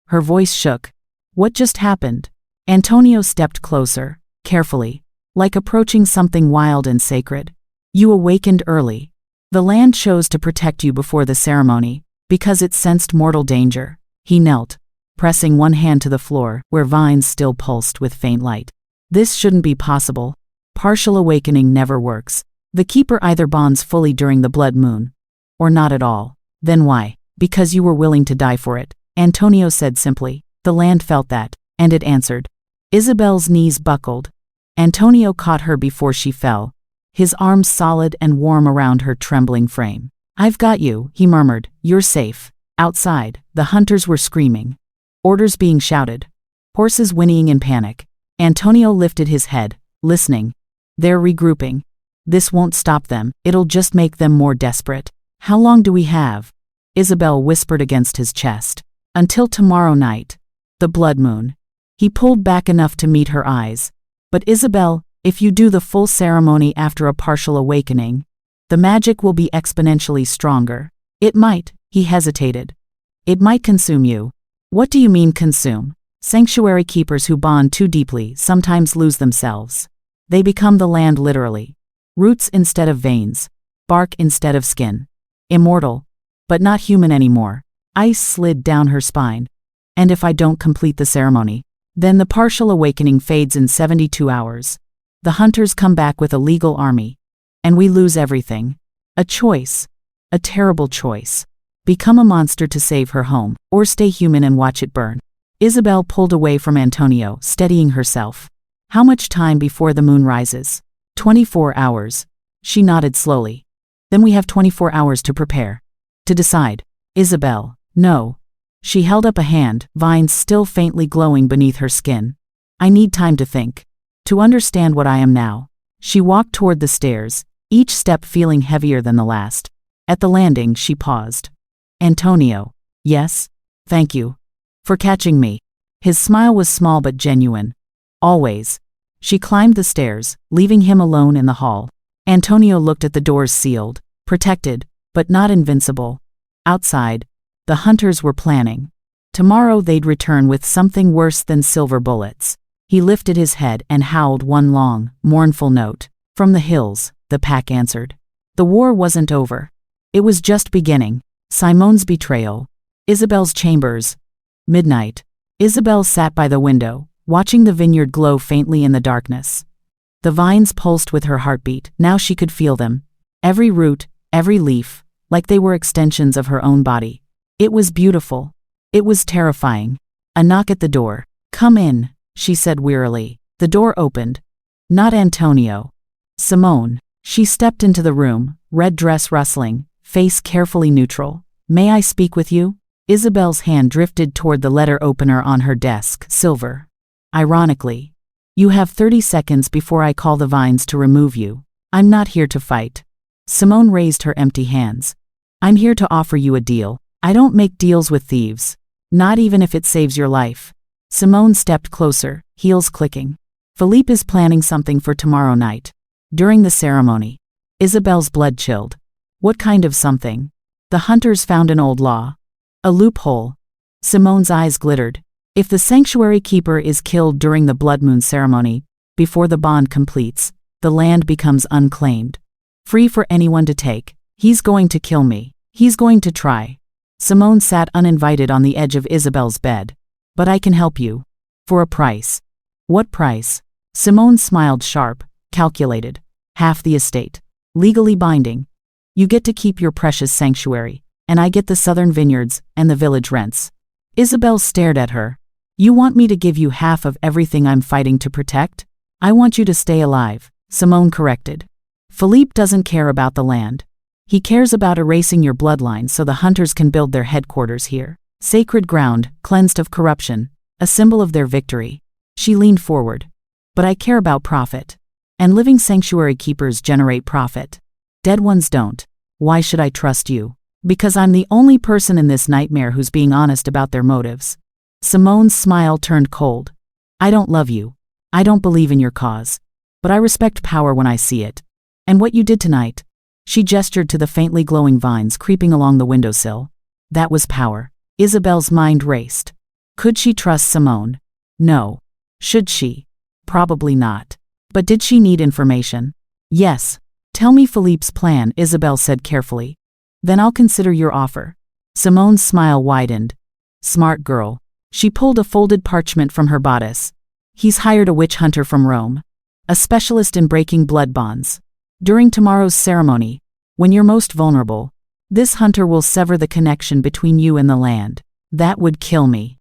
Her voice shook. What just happened? Antonio stepped closer, carefully, like approaching something wild and sacred. You awakened early. The land chose to protect you before the ceremony, because it sensed mortal danger. He knelt, pressing one hand to the floor, where vines still pulsed with faint light. This shouldn't be possible. Partial awakening never works. The keeper either bonds fully during the blood moon, or not at all. Then why? Because you were willing to die for it, Antonio said simply. The land felt that, and it answered. Isabelle's knees buckled. Antonio caught her before she fell, his arms solid and warm around her trembling frame. I've got you, he murmured. You're safe. Outside, the hunters were screaming. Orders being shouted. Horses whinnying in panic. Antonio lifted his head, listening. They're regrouping. This won't stop them, it'll just make them more desperate. How long do we have? Isabelle whispered against his chest. Until tomorrow night. The blood moon. He pulled back enough to meet her eyes. But Isabelle, if you do the full ceremony after a partial awakening, the magic will be exponentially stronger. It might, he hesitated. It might consume you. What do you mean consume? Sanctuary keepers who bond too deeply sometimes lose themselves. They become the land literally. Roots instead of veins. Bark instead of skin. Immortal. But not human anymore. Ice slid down her spine. And if I don't complete the ceremony, then the partial awakening fades in 72 hours. The hunters come back with a legal army. And we lose everything. A choice. A terrible choice. Become a monster to save her home, or stay human and watch it burn. Isabelle pulled away from Antonio, steadying herself. How much time before the moon rises? 24 hours. She nodded slowly. Then we have 24 hours to prepare. To decide. Isabelle, no. She held up a hand, vines still faintly glowing beneath her skin. I need time to think. To understand what I am now. She walked toward the stairs, each step feeling heavier than the last. At the landing, she paused. Antonio. Yes? Thank you. For catching me. His smile was small but genuine. Always. She climbed the stairs, leaving him alone in the hall. Antonio looked at the doors sealed, protected, but not invincible. Outside, the hunters were planning. Tomorrow they'd return with something worse than silver bullets. He lifted his head and howled one long, mournful note. From the hills, the pack answered. The war wasn't over. It was just beginning. Simone's betrayal. Isabelle's chambers. Midnight. Isabelle sat by the window, watching the vineyard glow faintly in the darkness. The vines pulsed with her heartbeat. Now she could feel them. Every root, every leaf, like they were extensions of her own body. It was beautiful. It was terrifying. A knock at the door. Come in, she said wearily. The door opened. Not Antonio. Simone. She stepped into the room, red dress rustling, face carefully neutral. May I speak with you? Isabelle's hand drifted toward the letter opener on her desk, silver. Ironically. You have 30 seconds before I call the vines to remove you. I'm not here to fight. Simone raised her empty hands. I'm here to offer you a deal. I don't make deals with thieves. Not even if it saves your life. Simone stepped closer, heels clicking. Philippe is planning something for tomorrow night. During the ceremony. Isabelle's blood chilled. What kind of something? The hunters found an old law. A loophole. Simone's eyes glittered. If the sanctuary keeper is killed during the blood moon ceremony, before the bond completes, the land becomes unclaimed. Free for anyone to take. He's going to kill me. He's going to try. Simone sat uninvited on the edge of Isabelle's bed. But I can help you. For a price. What price? Simone smiled sharp, calculated. Half the estate. Legally binding. You get to keep your precious sanctuary, and I get the southern vineyards and the village rents. Isabelle stared at her. You want me to give you half of everything I'm fighting to protect? I want you to stay alive, Simone corrected. Philippe doesn't care about the land. He cares about erasing your bloodline so the hunters can build their headquarters here. Sacred ground, cleansed of corruption, a symbol of their victory. She leaned forward. But I care about profit. And living sanctuary keepers generate profit. Dead ones don't. Why should I trust you? Because I'm the only person in this nightmare who's being honest about their motives. Simone's smile turned cold. I don't love you. I don't believe in your cause. But I respect power when I see it. And what you did tonight. She gestured to the faintly glowing vines creeping along the windowsill. That was power. Isabelle's mind raced. Could she trust Simone? No. Should she? Probably not. But did she need information? Yes. Tell me Philippe's plan, Isabelle said carefully. Then I'll consider your offer. Simone's smile widened. Smart girl. She pulled a folded parchment from her bodice. He's hired a witch hunter from Rome. A specialist in breaking blood bonds. During tomorrow's ceremony, when you're most vulnerable, this hunter will sever the connection between you and the land. That would kill me.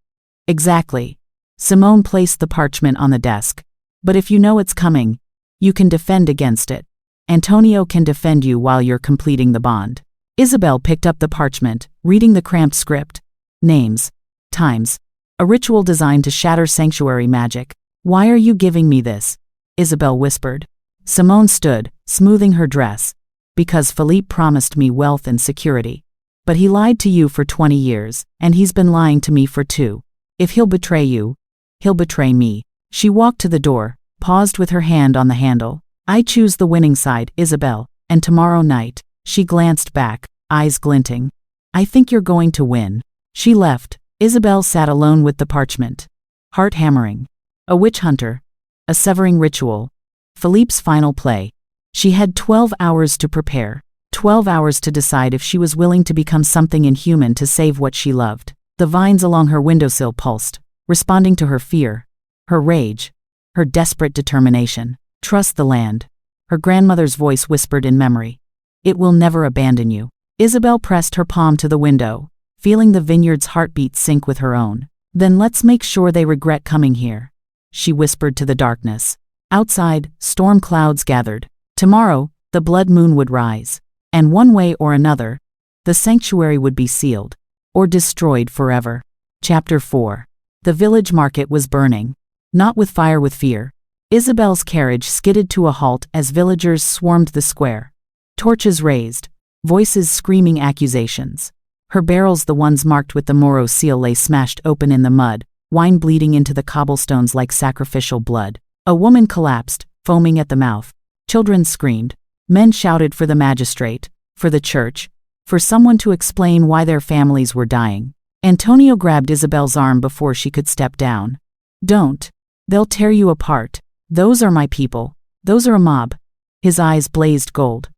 Exactly. Simone placed the parchment on the desk. But if you know it's coming, you can defend against it. Antonio can defend you while you're completing the bond. Isabelle picked up the parchment, reading the cramped script. Names. Times. A ritual designed to shatter sanctuary magic. Why are you giving me this? Isabelle whispered. Simone stood, smoothing her dress. Because Philippe promised me wealth and security. But he lied to you for 20 years, and he's been lying to me for 2. If he'll betray you, he'll betray me. She walked to the door, paused with her hand on the handle. I choose the winning side, Isabelle, and tomorrow night, she glanced back, eyes glinting. I think you're going to win. She left. Isabelle sat alone with the parchment. Heart hammering. A witch hunter. A severing ritual. Philippe's final play. She had 12 hours to prepare. 12 hours to decide if she was willing to become something inhuman to save what she loved. The vines along her windowsill pulsed, responding to her fear, her rage, her desperate determination. Trust the land. Her grandmother's voice whispered in memory. It will never abandon you. Isabelle pressed her palm to the window, feeling the vineyard's heartbeat sync with her own. Then let's make sure they regret coming here, she whispered to the darkness. Outside, storm clouds gathered. Tomorrow, the blood moon would rise. And one way or another, the sanctuary would be sealed, or destroyed forever. Chapter 4. The village market was burning. Not with fire, with fear. Isabelle's carriage skidded to a halt as villagers swarmed the square. Torches raised, voices screaming accusations. Her barrels, the ones marked with the Moreau seal, lay smashed open in the mud, wine bleeding into the cobblestones like sacrificial blood. A woman collapsed, foaming at the mouth. Children screamed. Men shouted for the magistrate, for the church, for someone to explain why their families were dying. Antonio grabbed Isabelle's arm before she could step down. Don't. They'll tear you apart. Those are my people. Those are a mob. His eyes blazed gold.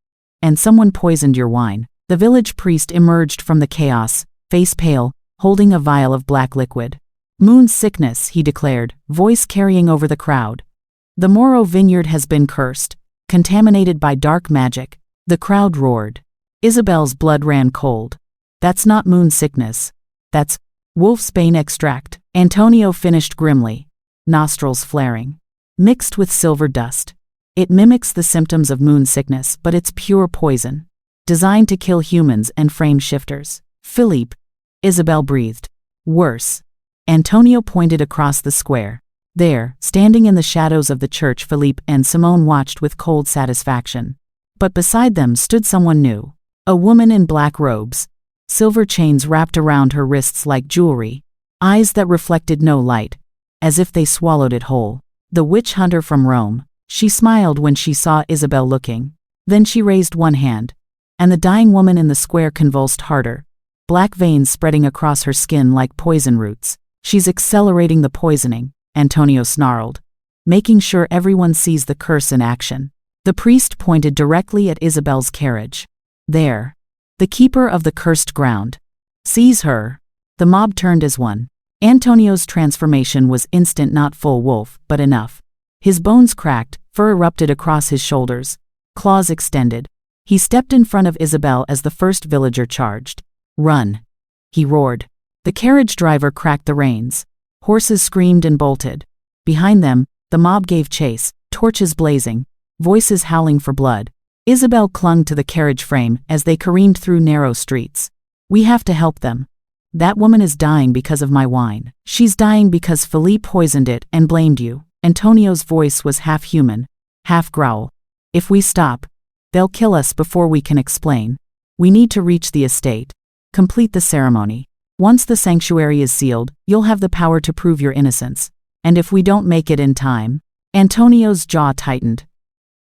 And someone poisoned your wine. The village priest emerged from the chaos, face pale, holding a vial of black liquid. Moon sickness, he declared, voice carrying over the crowd. The Moreau vineyard has been cursed, contaminated by dark magic. The crowd roared. Isabelle's blood ran cold. That's not moon sickness. That's wolfsbane extract, Antonio finished grimly, nostrils flaring. Mixed with silver dust. It mimics the symptoms of moon sickness, but it's pure poison. Designed to kill humans and frame shifters. Philippe. Isabelle breathed. Worse. Antonio pointed across the square. There, standing in the shadows of the church, Philippe and Simone watched with cold satisfaction. But beside them stood someone new. A woman in black robes. Silver chains wrapped around her wrists like jewelry. Eyes that reflected no light, as if they swallowed it whole. The witch hunter from Rome. She smiled when she saw Isabelle looking. Then she raised one hand. And the dying woman in the square convulsed harder. Black veins spreading across her skin like poison roots. She's accelerating the poisoning, Antonio snarled, making sure everyone sees the curse in action. The priest pointed directly at Isabelle's carriage. There. The keeper of the cursed ground. Seize her. The mob turned as one. Antonio's transformation was instant, not full wolf, but enough. His bones cracked, fur erupted across his shoulders, claws extended. He stepped in front of Isabelle as the first villager charged. Run. He roared. The carriage driver cracked the reins. Horses screamed and bolted. Behind them, the mob gave chase, torches blazing, voices howling for blood. Isabelle clung to the carriage frame as they careened through narrow streets. We have to help them. That woman is dying because of my wine. She's dying because Philippe poisoned it and blamed you. Antonio's voice was half human, half growl. If we stop, they'll kill us before we can explain. We need to reach the estate. Complete the ceremony. Once the sanctuary is sealed, you'll have the power to prove your innocence. And if we don't make it in time, Antonio's jaw tightened.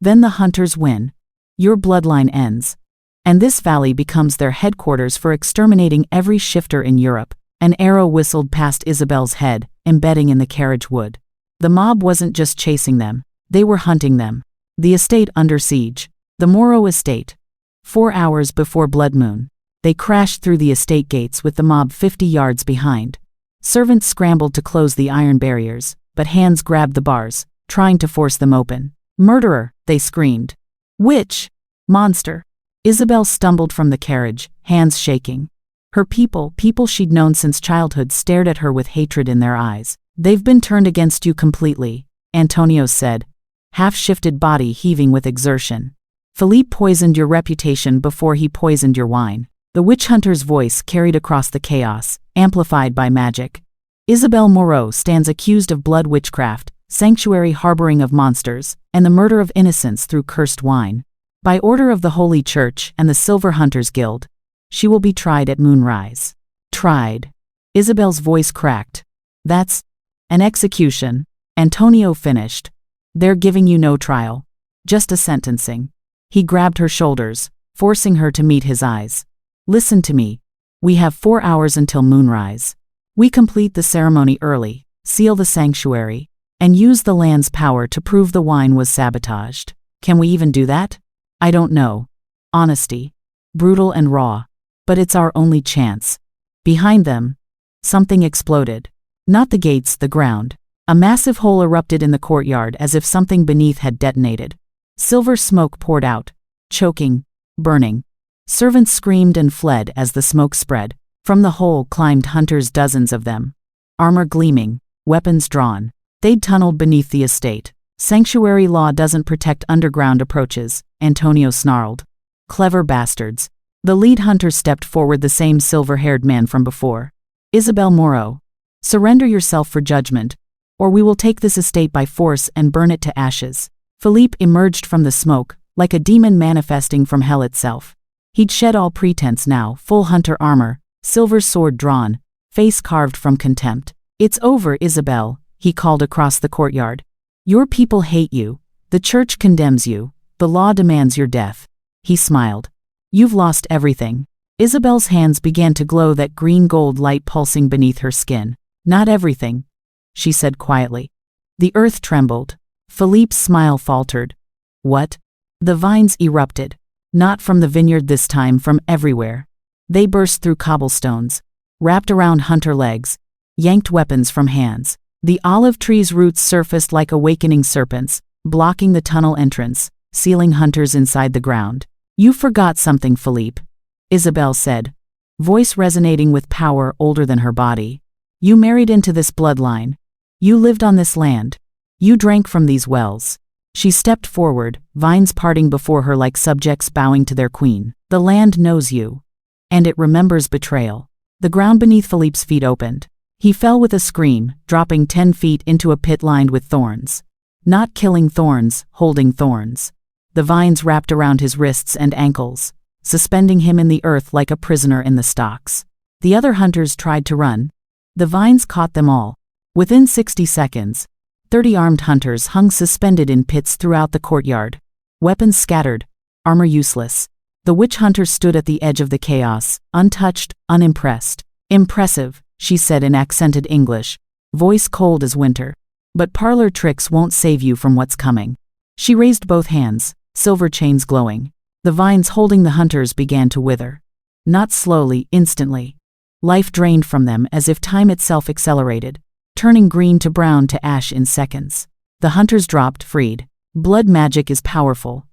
Then the hunters win. Your bloodline ends. And this valley becomes their headquarters for exterminating every shifter in Europe. An arrow whistled past Isabelle's head, embedding in the carriage wood. The mob wasn't just chasing them, they were hunting them. The estate under siege. The Moreau estate. 4 hours before blood moon. They crashed through the estate gates with the mob 50 yards behind. Servants scrambled to close the iron barriers, but hands grabbed the bars, trying to force them open. Murderer, they screamed. Witch! Monster! Isabelle stumbled from the carriage, hands shaking. Her people she'd known since childhood, stared at her with hatred in their eyes. They've been turned against you completely, Antonio said, half-shifted body heaving with exertion. Philippe poisoned your reputation before he poisoned your wine. The witch hunter's voice carried across the chaos, amplified by magic. Isabelle Moreau stands accused of blood witchcraft, sanctuary harboring of monsters, and the murder of innocents through cursed wine. By order of the Holy Church and the Silver Hunters Guild, she will be tried at moonrise. Tried. Isabelle's voice cracked. That's an execution. Antonio finished. They're giving you no trial. Just a sentencing. He grabbed her shoulders, forcing her to meet his eyes. Listen to me. We have 4 hours until moonrise. We complete the ceremony early, seal the sanctuary, and use the land's power to prove the wine was sabotaged. Can we even do that? I don't know. Honesty. Brutal and raw. But it's our only chance. Behind them, something exploded. Not the gates, the ground. A massive hole erupted in the courtyard as if something beneath had detonated. Silver smoke poured out, choking, burning. Servants screamed and fled as the smoke spread. From the hole climbed hunters, dozens of them. Armor gleaming, weapons drawn. They'd tunneled beneath the estate. Sanctuary law doesn't protect underground approaches, Antonio snarled. Clever bastards. The lead hunter stepped forward, the same silver-haired man from before. Isabelle Moreau. Surrender yourself for judgment, or we will take this estate by force and burn it to ashes. Philippe emerged from the smoke, like a demon manifesting from hell itself. He'd shed all pretense now, full hunter armor, silver sword drawn, face carved from contempt. It's over, Isabelle, he called across the courtyard. Your people hate you. The church condemns you. The law demands your death. He smiled. You've lost everything. Isabelle's hands began to glow, that green-gold light pulsing beneath her skin. Not everything, she said quietly. The earth trembled. Philippe's smile faltered. What? The vines erupted. Not from the vineyard this time, from everywhere. They burst through cobblestones, wrapped around hunter legs, yanked weapons from hands. The olive tree's roots surfaced like awakening serpents, blocking the tunnel entrance, sealing hunters inside the ground. You forgot something, Philippe, Isabelle said, voice resonating with power older than her body. You married into this bloodline. You lived on this land. You drank from these wells. She stepped forward, vines parting before her like subjects bowing to their queen. The land knows you. And it remembers betrayal. The ground beneath Philippe's feet opened. He fell with a scream, dropping 10 feet into a pit lined with thorns. Not killing thorns, holding thorns. The vines wrapped around his wrists and ankles, suspending him in the earth like a prisoner in the stocks. The other hunters tried to run. The vines caught them all. Within 60 seconds, 30 armed hunters hung suspended in pits throughout the courtyard. Weapons scattered, armor useless. The witch hunter stood at the edge of the chaos, untouched, unimpressed. Impressive, she said in accented English, voice cold as winter. But parlor tricks won't save you from what's coming. She raised both hands, silver chains glowing. The vines holding the hunters began to wither. Not slowly, instantly. Life drained from them as if time itself accelerated, turning green to brown to ash in seconds. The hunters dropped, freed. Blood magic is powerful,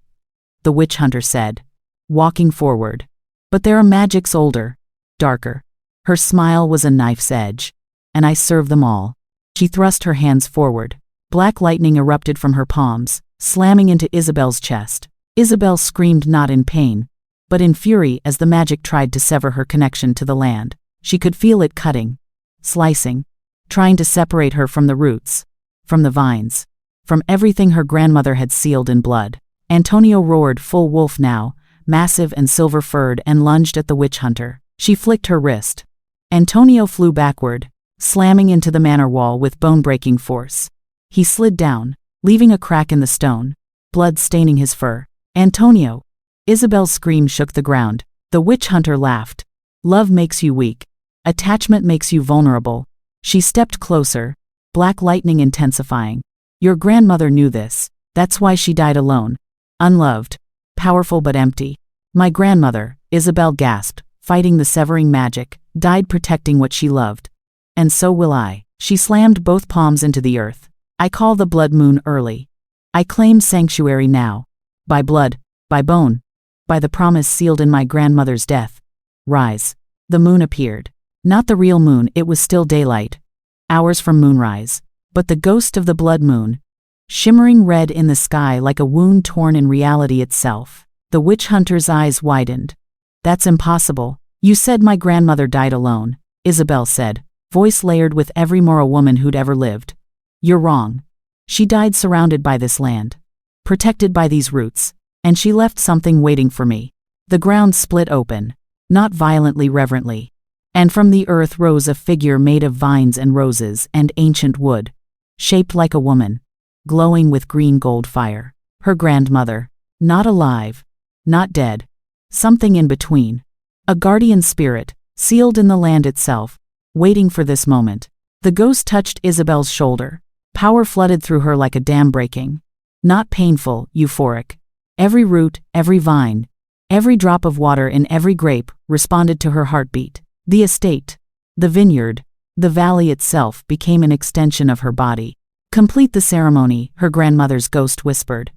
the witch hunter said, walking forward. But there are magics older, darker. Her smile was a knife's edge. And I serve them all. She thrust her hands forward. Black lightning erupted from her palms, slamming into Isabelle's chest. Isabelle screamed, not in pain, but in fury as the magic tried to sever her connection to the land. She could feel it cutting, slicing, trying to separate her from the roots, from the vines, from everything her grandmother had sealed in blood. Antonio roared, full wolf now, massive and silver-furred, and lunged at the witch hunter. She flicked her wrist. Antonio flew backward, slamming into the manor wall with bone-breaking force. He slid down, leaving a crack in the stone, blood staining his fur. Antonio! Isabelle's scream shook the ground. The witch hunter laughed. Love makes you weak. Attachment makes you vulnerable. She stepped closer, black lightning intensifying. Your grandmother knew this. That's why she died alone. Unloved. Powerful but empty. My grandmother, Isabelle gasped, fighting the severing magic, died protecting what she loved. And so will I. She slammed both palms into the earth. I call the blood moon early. I claim sanctuary now. By blood, by bone, by the promise sealed in my grandmother's death. Rise. The moon appeared. Not the real moon, it was still daylight. Hours from moonrise. But the ghost of the blood moon, shimmering red in the sky like a wound torn in reality itself. The witch hunter's eyes widened. That's impossible. You said my grandmother died alone, Isabelle said, voice layered with every Moreau woman who'd ever lived. You're wrong. She died surrounded by this land, protected by these roots, and she left something waiting for me. The ground split open, not violently, reverently, and from the earth rose a figure made of vines and roses and ancient wood, shaped like a woman, glowing with green gold fire. Her grandmother, not alive, not dead, something in between. A guardian spirit, sealed in the land itself, waiting for this moment. The ghost touched Isabelle's shoulder. Power flooded through her like a dam breaking. Not painful, euphoric. Every root, every vine, every drop of water in every grape responded to her heartbeat. The estate, the vineyard, the valley itself became an extension of her body. Complete the ceremony, her grandmother's ghost whispered.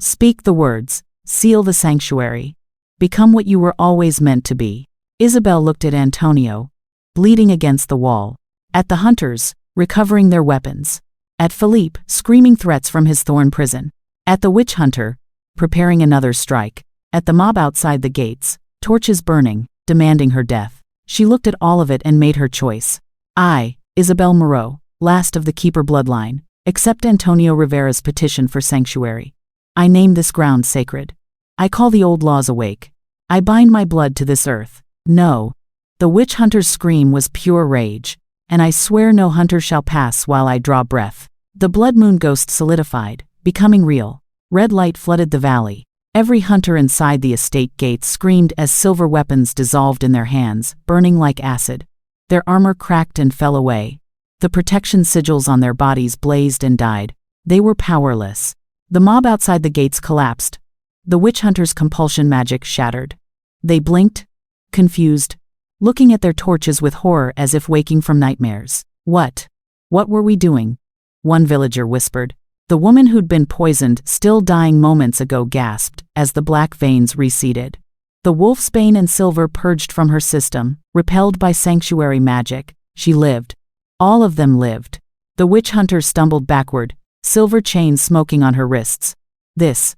Speak the words, seal the sanctuary. Become what you were always meant to be. Isabelle looked at Antonio, bleeding against the wall. At the hunters, recovering their weapons. At Philippe, screaming threats from his thorn prison. At the witch hunter, preparing another strike. At the mob outside the gates, torches burning, demanding her death. She looked at all of it and made her choice. I, Isabelle Moreau, last of the Keeper bloodline, accept Antonio Rivera's petition for sanctuary. I name this ground sacred. I call the old laws awake. I bind my blood to this earth. No. The witch hunter's scream was pure rage, and I swear no hunter shall pass while I draw breath. The blood moon ghost solidified, becoming real. Red light flooded the valley. Every hunter inside the estate gates screamed as silver weapons dissolved in their hands, burning like acid. Their armor cracked and fell away. The protection sigils on their bodies blazed and died. They were powerless. The mob outside the gates collapsed. The witch hunter's compulsion magic shattered. They blinked, confused, looking at their torches with horror as if waking from nightmares. What were we doing? One villager whispered. The woman who'd been poisoned, still dying moments ago, gasped as the black veins receded. The wolfsbane and silver purged from her system, repelled by sanctuary magic. She lived. All of them lived. The witch hunter stumbled backward, silver chains smoking on her wrists. This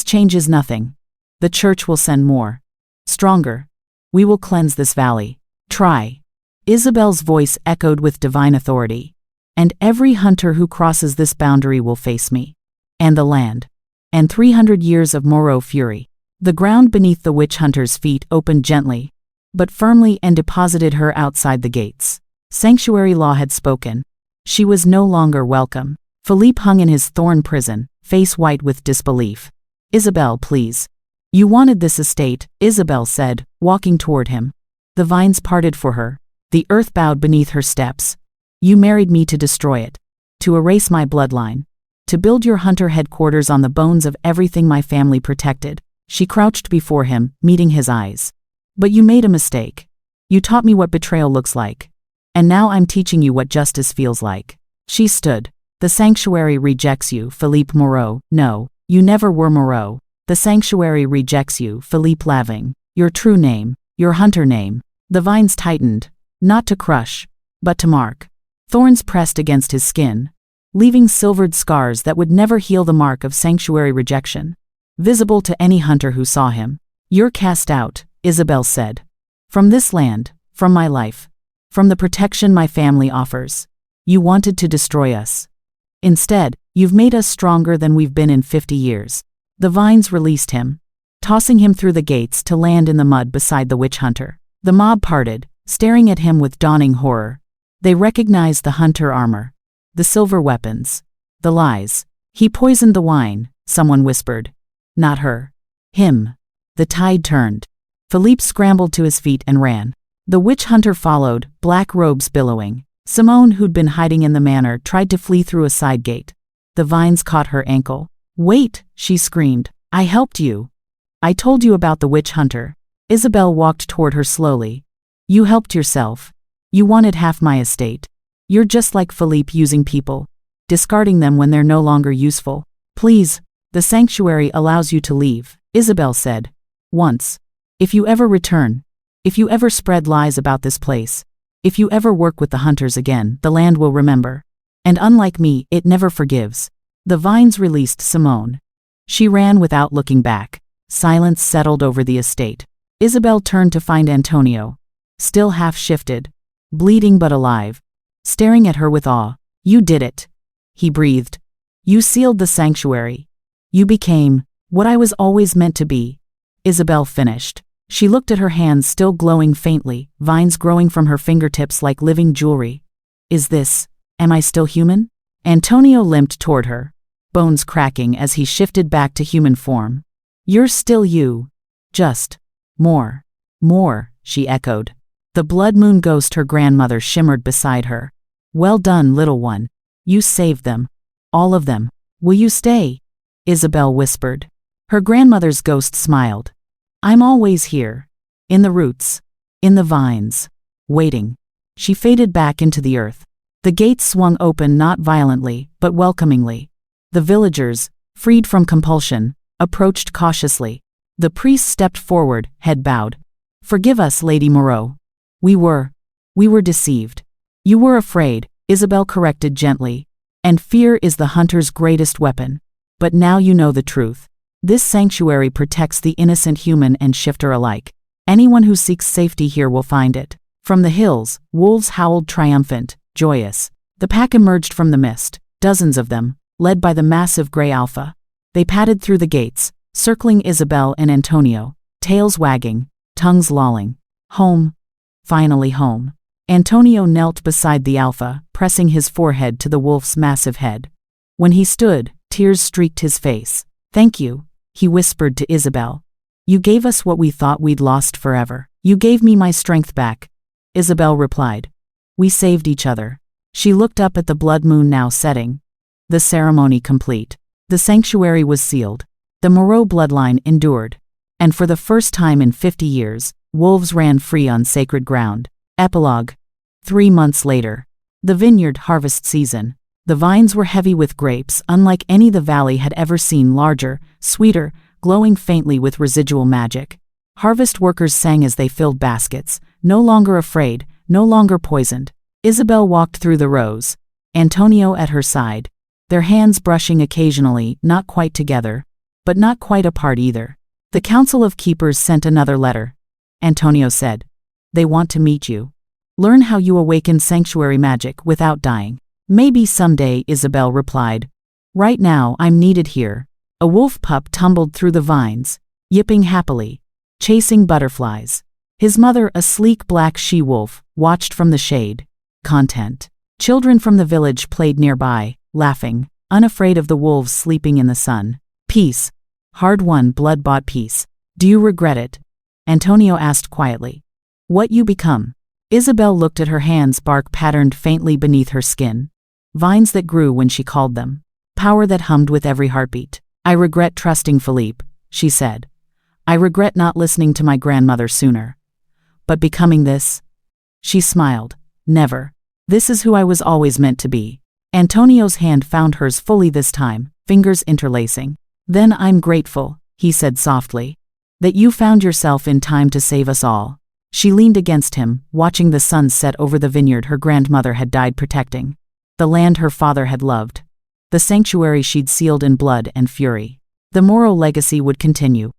changes nothing. The church will send more. Stronger. We will cleanse this valley. Try. Isabelle's voice echoed with divine authority. And every hunter who crosses this boundary will face me. And the land. And 300 years of Moreau fury. The ground beneath the witch hunter's feet opened gently, but firmly, and deposited her outside the gates. Sanctuary law had spoken. She was no longer welcome. Philippe hung in his thorn prison, face white with disbelief. Isabelle, please. You wanted this estate, Isabelle said, walking toward him. The vines parted for her. The earth bowed beneath her steps. You married me to destroy it. To erase my bloodline. To build your hunter headquarters on the bones of everything my family protected. She crouched before him, meeting his eyes. But you made a mistake. You taught me what betrayal looks like. And now I'm teaching you what justice feels like. She stood. The sanctuary rejects you, Philippe Moreau. No, you never were Moreau. The sanctuary rejects you, Philippe Laving. Your true name, your hunter name. The vines tightened, not to crush, but to mark. Thorns pressed against his skin, leaving silvered scars that would never heal the mark of sanctuary rejection, visible to any hunter who saw him. You're cast out, Isabelle said. From this land, from my life, from the protection my family offers. You wanted to destroy us. Instead, you've made us stronger than we've been in 50 years. The vines released him, tossing him through the gates to land in the mud beside the witch hunter. The mob parted, staring at him with dawning horror. They recognized the hunter armor, the silver weapons, the lies. He poisoned the wine, someone whispered. Not her. Him. The tide turned. Philippe scrambled to his feet and ran. The witch hunter followed, black robes billowing. Simone, who'd been hiding in the manor, tried to flee through a side gate. The vines caught her ankle. Wait, she screamed. I helped you. I told you about the witch hunter. Isabelle walked toward her slowly. You helped yourself. You wanted half my estate. You're just like Philippe, using people, discarding them when they're no longer useful. Please, the sanctuary allows you to leave, Isabelle said. Once. If you ever return, if you ever spread lies about this place, if you ever work with the hunters again, the land will remember. And unlike me, it never forgives. The vines released Simone. She ran without looking back. Silence settled over the estate. Isabelle turned to find Antonio, still half-shifted, bleeding but alive, staring at her with awe. "You did it," he breathed. "You sealed the sanctuary. You became what I was always meant to be," Isabelle finished. She looked at her hands still glowing faintly, vines growing from her fingertips like living jewelry. Am I still human?" Antonio limped toward her, bones cracking as he shifted back to human form. "You're still you. Just more." "More," she echoed. The blood moon ghost her grandmother shimmered beside her. "Well done, little one. You saved them. All of them. Will you stay?" Isabelle whispered. Her grandmother's ghost smiled. "I'm always here. In the roots. In the vines. Waiting." She faded back into the earth. The gates swung open not violently, but welcomingly. The villagers, freed from compulsion, approached cautiously. The priest stepped forward, head bowed. "Forgive us, Lady Moreau. We were deceived." "You were afraid," Isabelle corrected gently, "and fear is the hunter's greatest weapon. But now you know the truth. This sanctuary protects the innocent human and shifter alike. Anyone who seeks safety here will find it." From the hills, wolves howled triumphant, joyous. The pack emerged from the mist, dozens of them, led by the massive gray alpha. They padded through the gates, circling Isabelle and Antonio, tails wagging, tongues lolling. Home. Finally home. Antonio knelt beside the alpha, pressing his forehead to the wolf's massive head. When he stood, tears streaked his face. "Thank you," he whispered to Isabelle. "You gave us what we thought we'd lost forever. You gave me my strength back," Isabelle replied. "We saved each other." She looked up at the blood moon now setting. The ceremony complete. The sanctuary was sealed. The Moreau bloodline endured. And for the first time in 50 years, wolves ran free on sacred ground. Epilogue. 3 months later. The vineyard harvest season. The vines were heavy with grapes, unlike any the valley had ever seen, larger, sweeter, glowing faintly with residual magic. Harvest workers sang as they filled baskets, no longer afraid, no longer poisoned. Isabelle walked through the rows, Antonio at her side, their hands brushing occasionally, not quite together, but not quite apart either. The Council of Keepers sent another letter. Antonio said, "They want to meet you. Learn how you awaken sanctuary magic without dying." "Maybe someday," Isabelle replied. "Right now I'm needed here." A wolf pup tumbled through the vines, yipping happily, chasing butterflies. His mother, a sleek black she-wolf, watched from the shade. Content. Children from the village played nearby, laughing, unafraid of the wolves sleeping in the sun. "Peace. Hard-won, blood-bought peace. Do you regret it?" Antonio asked quietly. "What you become?" Isabelle looked at her hands, bark patterned faintly beneath her skin. Vines that grew when she called them. Power that hummed with every heartbeat. "I regret trusting Philippe," she said. "I regret not listening to my grandmother sooner. But becoming this?" She smiled. "Never. This is who I was always meant to be." Antonio's hand found hers fully this time, fingers interlacing. "Then I'm grateful," he said softly, "that you found yourself in time to save us all." She leaned against him, watching the sun set over the vineyard her grandmother had died protecting. The land her father had loved. The sanctuary she'd sealed in blood and fury. The Moreau legacy would continue.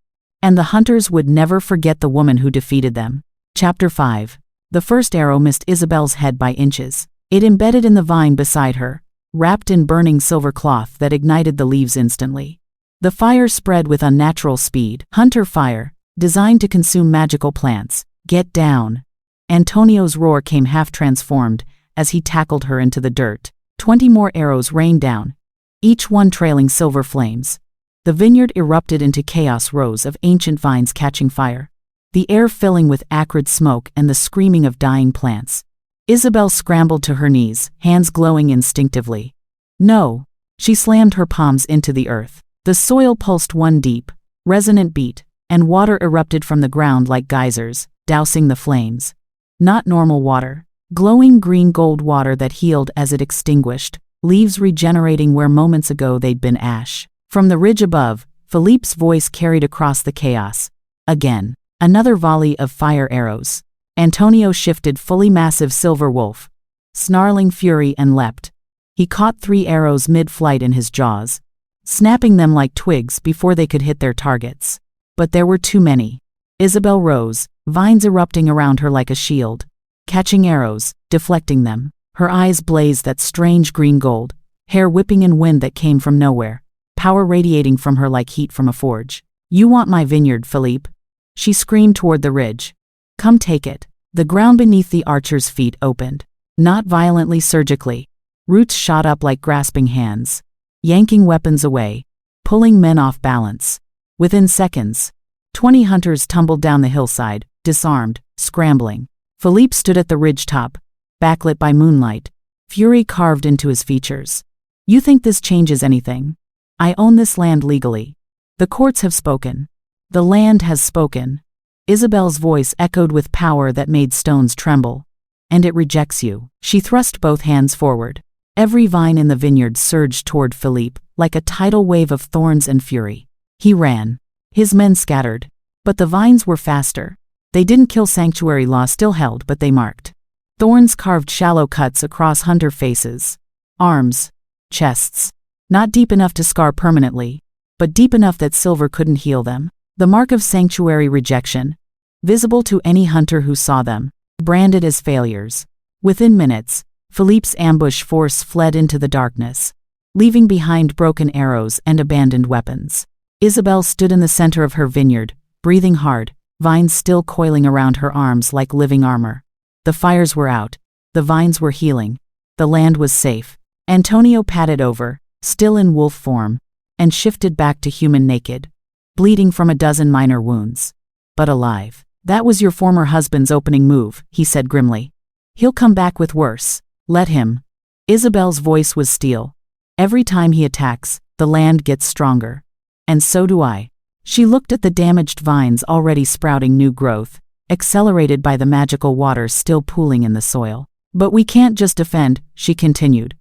And the hunters would never forget the woman who defeated them. Chapter 5. The first arrow missed Isabelle's head by inches. It embedded in the vine beside her, wrapped in burning silver cloth that ignited the leaves instantly. The fire spread with unnatural speed. Hunter fire, designed to consume magical plants. "Get down." Antonio's roar came half-transformed as he tackled her into the dirt. 20 more arrows rained down, each one trailing silver flames. The vineyard erupted into chaos, rows of ancient vines catching fire, the air filling with acrid smoke and the screaming of dying plants. Isabelle scrambled to her knees, hands glowing instinctively. "No!" She slammed her palms into the earth. The soil pulsed one deep, resonant beat, and water erupted from the ground like geysers, dousing the flames. Not normal water. Glowing green-gold water that healed as it extinguished, leaves regenerating where moments ago they'd been ash. From the ridge above, Philippe's voice carried across the chaos. Again, another volley of fire arrows. Antonio shifted, fully massive silver wolf, snarling fury, and leapt. He caught 3 arrows mid-flight in his jaws, snapping them like twigs before they could hit their targets. But there were too many. Isabelle rose, vines erupting around her like a shield, catching arrows, deflecting them. Her eyes blazed that strange green gold, hair whipping in wind that came from nowhere, power radiating from her like heat from a forge. "You want my vineyard, Philippe?" She screamed toward the ridge. "Come take it." The ground beneath the archer's feet opened. Not violently, surgically. Roots shot up like grasping hands, yanking weapons away, pulling men off balance. Within seconds, 20 hunters tumbled down the hillside, disarmed, scrambling. Philippe stood at the ridge top, backlit by moonlight, fury carved into his features. "You think this changes anything? I own this land legally. The courts have spoken. The land has spoken." Isabelle's voice echoed with power that made stones tremble. "And it rejects you." She thrust both hands forward. Every vine in the vineyard surged toward Philippe, like a tidal wave of thorns and fury. He ran. His men scattered. But the vines were faster. They didn't kill, sanctuary law still held, but they marked. Thorns carved shallow cuts across hunter faces, arms, chests. Not deep enough to scar permanently, but deep enough that silver couldn't heal them. The mark of sanctuary rejection, visible to any hunter who saw them, branded as failures. Within minutes, Philippe's ambush force fled into the darkness, leaving behind broken arrows and abandoned weapons. Isabelle stood in the center of her vineyard, breathing hard, vines still coiling around her arms like living armor. The fires were out, the vines were healing, the land was safe. Antonio padded over, still in wolf form, and shifted back to human naked, bleeding from a dozen minor wounds. But alive. "That was your former husband's opening move," he said grimly. "He'll come back with worse. Let him." Isabelle's voice was steel. "Every time he attacks, the land gets stronger. And so do I." She looked at the damaged vines already sprouting new growth, accelerated by the magical water still pooling in the soil. "But we can't just defend," she continued.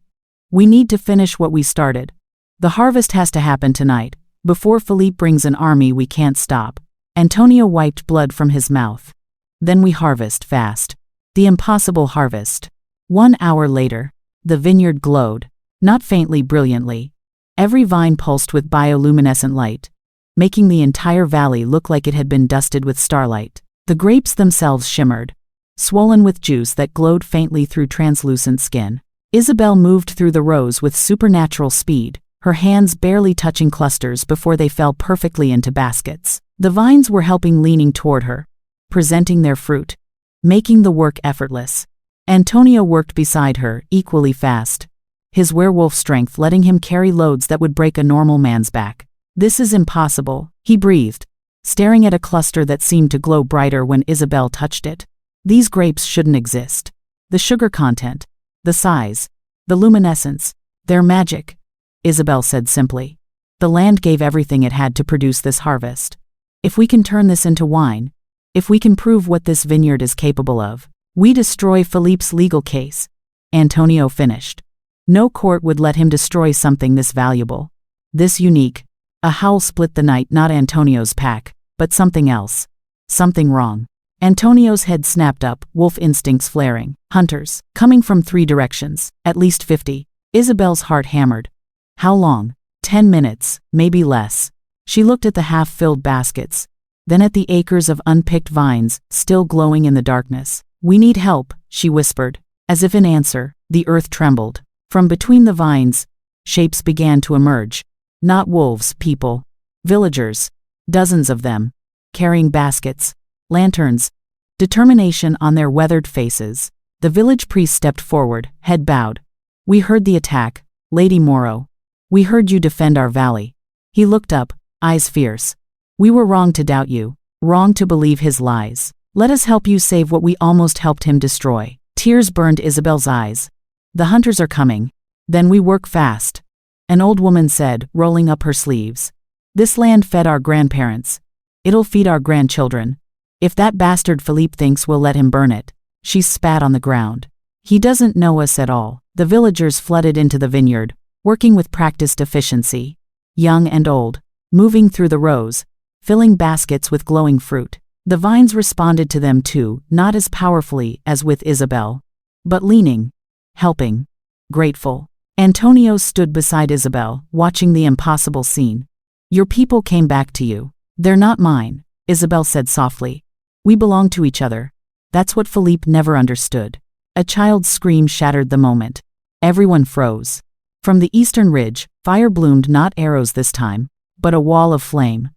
"We need to finish what we started. The harvest has to happen tonight. Before Philippe brings an army we can't stop." Antonio wiped blood from his mouth. "Then we harvest fast. The impossible harvest." 1 hour later, the vineyard glowed, not faintly, brilliantly. Every vine pulsed with bioluminescent light, making the entire valley look like it had been dusted with starlight. The grapes themselves shimmered, swollen with juice that glowed faintly through translucent skin. Isabelle moved through the rows with supernatural speed, her hands barely touching clusters before they fell perfectly into baskets. The vines were helping, leaning toward her, presenting their fruit, making the work effortless. Antonio worked beside her, equally fast, his werewolf strength letting him carry loads that would break a normal man's back. "This is impossible," he breathed, staring at a cluster that seemed to glow brighter when Isabelle touched it. "These grapes shouldn't exist. The sugar content, the size, the luminescence, they're magic," Isabelle said simply. "The land gave everything it had to produce this harvest. If we can turn this into wine, if we can prove what this vineyard is capable of, we destroy Philippe's legal case," Antonio finished. No court would let him destroy something this valuable, this unique. A howl split the night, not Antonio's pack, but something else. Something wrong. Antonio's head snapped up, wolf instincts flaring. Hunters, coming from 3 directions, at least 50. Isabelle's heart hammered. How long? 10 minutes, maybe less. She looked at the half-filled baskets, then at the acres of unpicked vines, still glowing in the darkness. "We need help," she whispered. As if in answer, the earth trembled. From between the vines, shapes began to emerge. Not wolves, people. Villagers. Dozens of them. Carrying baskets. Lanterns. Determination on their weathered faces. The village priest stepped forward, head bowed. "We heard the attack, Lady Moreau. We heard you defend our valley." He looked up, eyes fierce. "We were wrong to doubt you, wrong to believe his lies. Let us help you save what we almost helped him destroy." Tears burned Isabelle's eyes. "The hunters are coming. Then we work fast," an old woman said, rolling up her sleeves. "This land fed our grandparents. It'll feed our grandchildren. If that bastard Philippe thinks we'll let him burn it," she spat on the ground. "He doesn't know us at all." The villagers flooded into the vineyard, working with practiced efficiency. Young and old, moving through the rows, filling baskets with glowing fruit. The vines responded to them too, not as powerfully as with Isabelle, but leaning, helping, grateful. Antonio stood beside Isabelle, watching the impossible scene. "Your people came back to you. They're not mine, Isabelle said softly. We belong to each other. That's what Philippe never understood. A child's scream shattered the moment. Everyone froze. From the eastern ridge, fire bloomed, not arrows this time, but a wall of flame.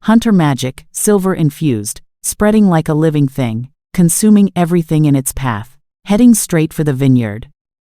Hunter magic, silver infused, spreading like a living thing, consuming everything in its path, heading straight for the vineyard.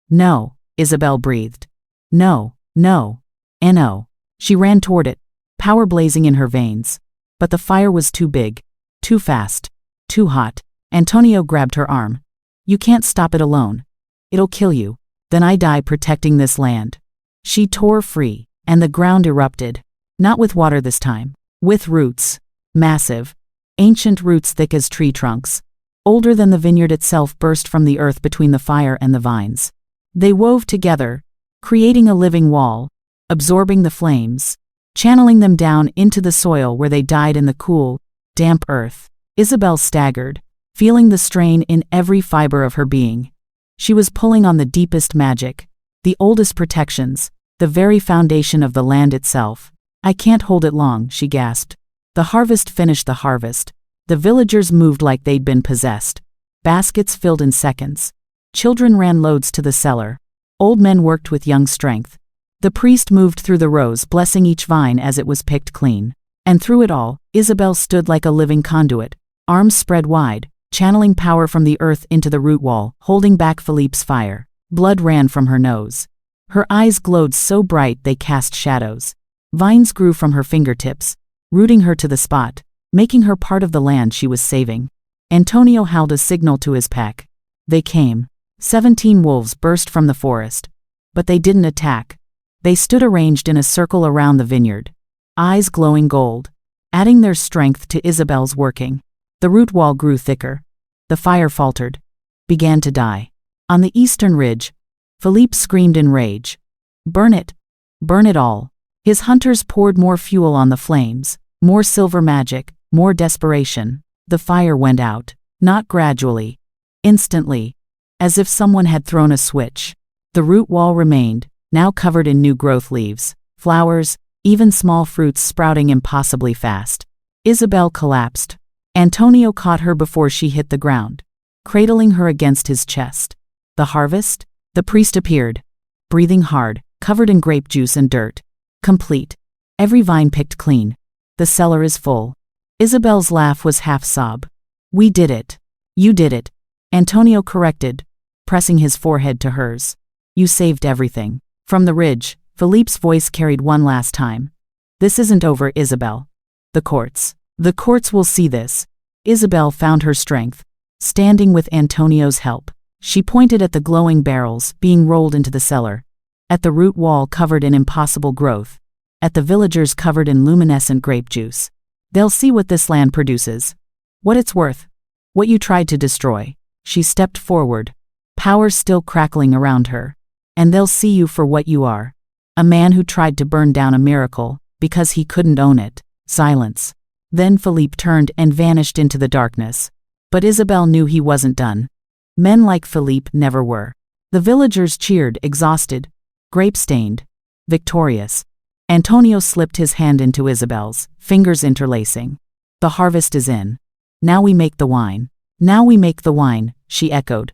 No, Isabelle breathed. No, no, no. She ran toward it, power blazing in her veins. But the fire was too big, too fast, too hot. Antonio grabbed her arm. You can't stop it alone. It'll kill you. Then I die protecting this land. She tore free, and the ground erupted. Not with water this time. With roots. Massive. Ancient roots thick as tree trunks. Older than the vineyard itself burst from the earth between the fire and the vines. They wove together, creating a living wall, absorbing the flames, channeling them down into the soil where they died in the cool, damp earth. Isabelle staggered, feeling the strain in every fiber of her being. She was pulling on the deepest magic, the oldest protections, the very foundation of the land itself. I can't hold it long, she gasped. The harvest finished the harvest. The villagers moved like they'd been possessed. Baskets filled in seconds. Children ran loads to the cellar. Old men worked with young strength. The priest moved through the rows, blessing each vine as it was picked clean. And through it all, Isabelle stood like a living conduit, arms spread wide, channeling power from the earth into the root wall, holding back Philippe's fire. Blood ran from her nose. Her eyes glowed so bright they cast shadows. Vines grew from her fingertips, rooting her to the spot, making her part of the land she was saving. Antonio howled a signal to his pack. They came. 17 wolves burst from the forest. But they didn't attack. They stood arranged in a circle around the vineyard, eyes glowing gold, adding their strength to Isabelle's working. The root wall grew thicker. The fire faltered, began to die. On the eastern ridge, Philippe screamed in rage. Burn it! Burn it all! His hunters poured more fuel on the flames, more silver magic, more desperation. The fire went out, not gradually, instantly, as if someone had thrown a switch. The root wall remained, now covered in new growth leaves, flowers, even small fruits sprouting impossibly fast. Isabelle collapsed. Antonio caught her before she hit the ground, cradling her against his chest. The harvest? The priest appeared, breathing hard, covered in grape juice and dirt. Complete. Every vine picked clean. The cellar is full. Isabelle's laugh was half sob. We did it. You did it. Antonio corrected, pressing his forehead to hers. You saved everything. From the ridge, Philippe's voice carried one last time. This isn't over, Isabelle. The courts. The courts will see this. Isabelle found her strength. Standing with Antonio's help, she pointed at the glowing barrels being rolled into the cellar, at the root wall covered in impossible growth, at the villagers covered in luminescent grape juice. They'll see what this land produces. What it's worth. What you tried to destroy. She stepped forward, power still crackling around her. And they'll see you for what you are. A man who tried to burn down a miracle, because he couldn't own it. Silence. Then Philippe turned and vanished into the darkness. But Isabelle knew he wasn't done. Men like Philippe never were. The villagers cheered, exhausted, grape-stained, victorious. Antonio slipped his hand into Isabelle's, fingers interlacing. The harvest is in. Now we make the wine. Now we make the wine, she echoed.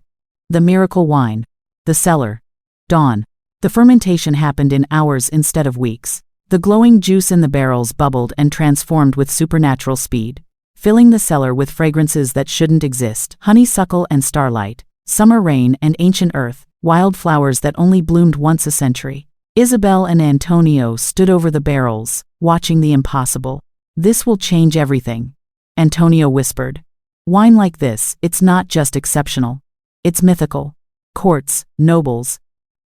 The miracle wine. The cellar. Dawn. The fermentation happened in hours instead of weeks. The glowing juice in the barrels bubbled and transformed with supernatural speed, filling the cellar with fragrances that shouldn't exist: honeysuckle and starlight, summer rain and ancient earth, wild flowers that only bloomed once a century. Isabelle and Antonio stood over the barrels, watching the impossible. This will change everything, Antonio whispered. Wine like this, it's not just exceptional. It's mythical. Courts, nobles,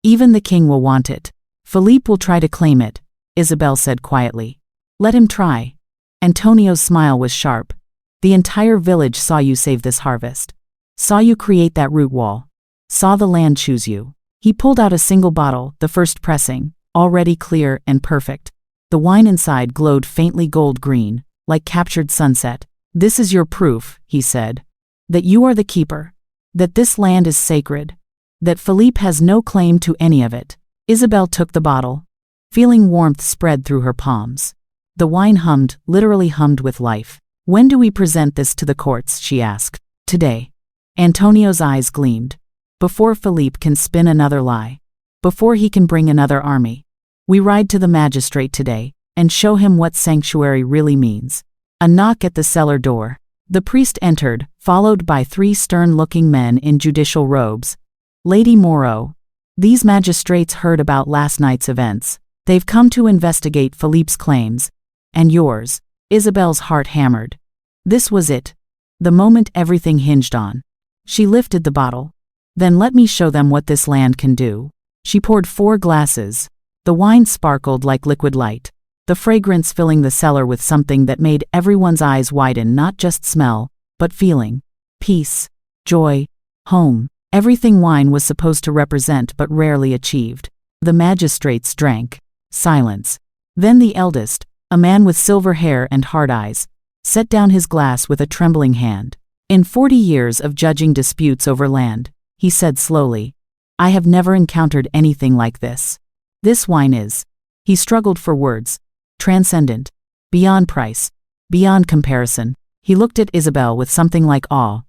even the king will want it. Philippe will try to claim it, Isabelle said quietly. Let him try. Antonio's smile was sharp. The entire village saw you save this harvest. Saw you create that root wall. Saw the land choose you. He pulled out a single bottle, the first pressing, already clear and perfect. The wine inside glowed faintly gold green, like captured sunset. This is your proof, he said. That you are the keeper. That this land is sacred. That Philippe has no claim to any of it. Isabelle took the bottle, feeling warmth spread through her palms. The wine hummed, literally hummed with life. When do we present this to the courts? She asked. Today. Antonio's eyes gleamed. Before Philippe can spin another lie. Before he can bring another army. We ride to the magistrate today, and show him what sanctuary really means. A knock at the cellar door. The priest entered, followed by 3 stern-looking men in judicial robes. Lady Moreau. These magistrates heard about last night's events. They've come to investigate Philippe's claims. And yours. Isabelle's heart hammered. This was it. The moment everything hinged on. She lifted the bottle. Then let me show them what this land can do. She poured 4 glasses. The wine sparkled like liquid light, the fragrance filling the cellar with something that made everyone's eyes widen, not just smell, but feeling. Peace, joy, home, everything wine was supposed to represent but rarely achieved. The magistrates drank. Silence. Then the eldest, a man with silver hair and hard eyes, set down his glass with a trembling hand. In 40 years of judging disputes over land, he said slowly, I have never encountered anything like this. This wine is. He struggled for words. Transcendent. Beyond price. Beyond comparison. He looked at Isabelle with something like awe.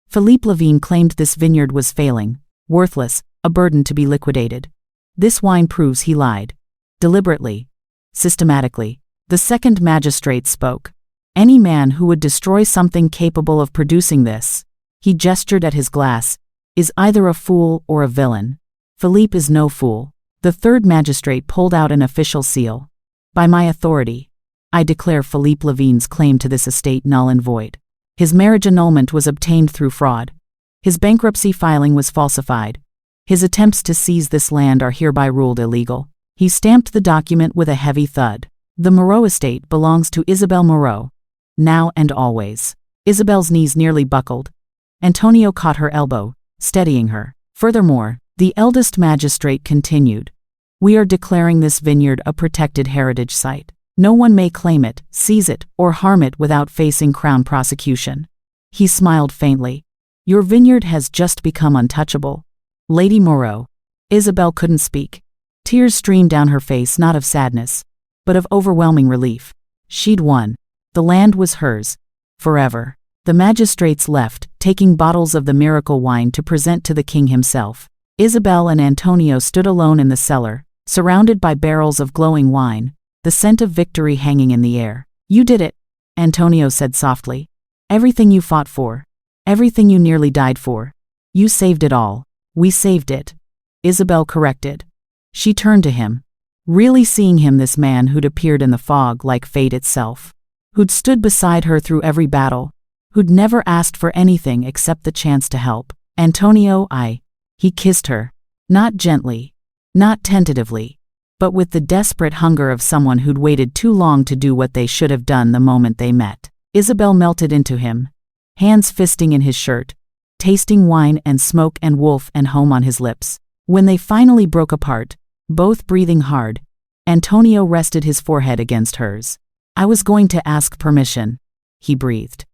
Philippe Levine claimed this vineyard was failing, worthless, a burden to be liquidated. This wine proves he lied. Deliberately. Systematically. The second magistrate spoke. Any man who would destroy something capable of producing this, he gestured at his glass, is either a fool or a villain. Philippe is no fool. The third magistrate pulled out an official seal. By my authority, I declare Philippe Levine's claim to this estate null and void. His marriage annulment was obtained through fraud. His bankruptcy filing was falsified. His attempts to seize this land are hereby ruled illegal. He stamped the document with a heavy thud. The Moreau estate belongs to Isabelle Moreau. Now and always. Isabelle's knees nearly buckled. Antonio caught her elbow, steadying her. Furthermore, the eldest magistrate continued. We are declaring this vineyard a protected heritage site. No one may claim it, seize it, or harm it without facing crown prosecution. He smiled faintly. Your vineyard has just become untouchable. Lady Moreau. Isabelle couldn't speak. Tears streamed down her face, not of sadness, but of overwhelming relief. She'd won. The land was hers. Forever. The magistrates left, taking bottles of the miracle wine to present to the king himself. Isabelle and Antonio stood alone in the cellar, surrounded by barrels of glowing wine, the scent of victory hanging in the air. You did it, Antonio said softly. Everything you fought for. Everything you nearly died for. You saved it all. We saved it. Isabelle corrected. She turned to him, really seeing him, this man who'd appeared in the fog like fate itself, who'd stood beside her through every battle, who'd never asked for anything except the chance to help. Antonio, He kissed her. Not gently. Not tentatively. But with the desperate hunger of someone who'd waited too long to do what they should have done the moment they met. Isabelle melted into him, hands fisting in his shirt, tasting wine and smoke and wolf and home on his lips. When they finally broke apart, both breathing hard, Antonio rested his forehead against hers. I was going to ask permission, he breathed.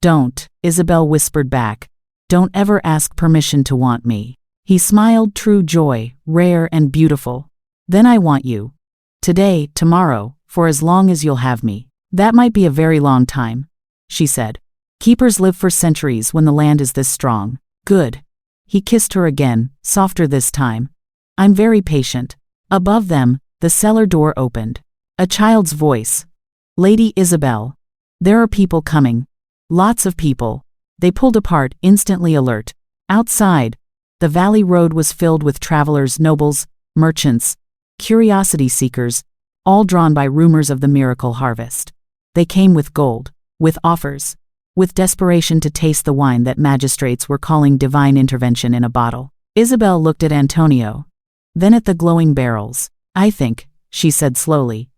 Don't, Isabelle whispered back. Don't ever ask permission to want me. He smiled, true joy, rare and beautiful. Then I want you. Today, tomorrow, for as long as you'll have me. That might be a very long time, she said. Keepers live for centuries when the land is this strong. Good. He kissed her again, softer this time. I'm very patient. Above them, the cellar door opened. A child's voice. Lady Isabelle. There are people coming. Lots of people. They pulled apart, instantly alert. Outside, the valley road was filled with travelers, nobles, merchants, curiosity seekers, all drawn by rumors of the miracle harvest. They came with gold, with offers, with desperation to taste the wine that magistrates were calling divine intervention in a bottle. Isabelle looked at Antonio, then at the glowing barrels. I think, she said slowly,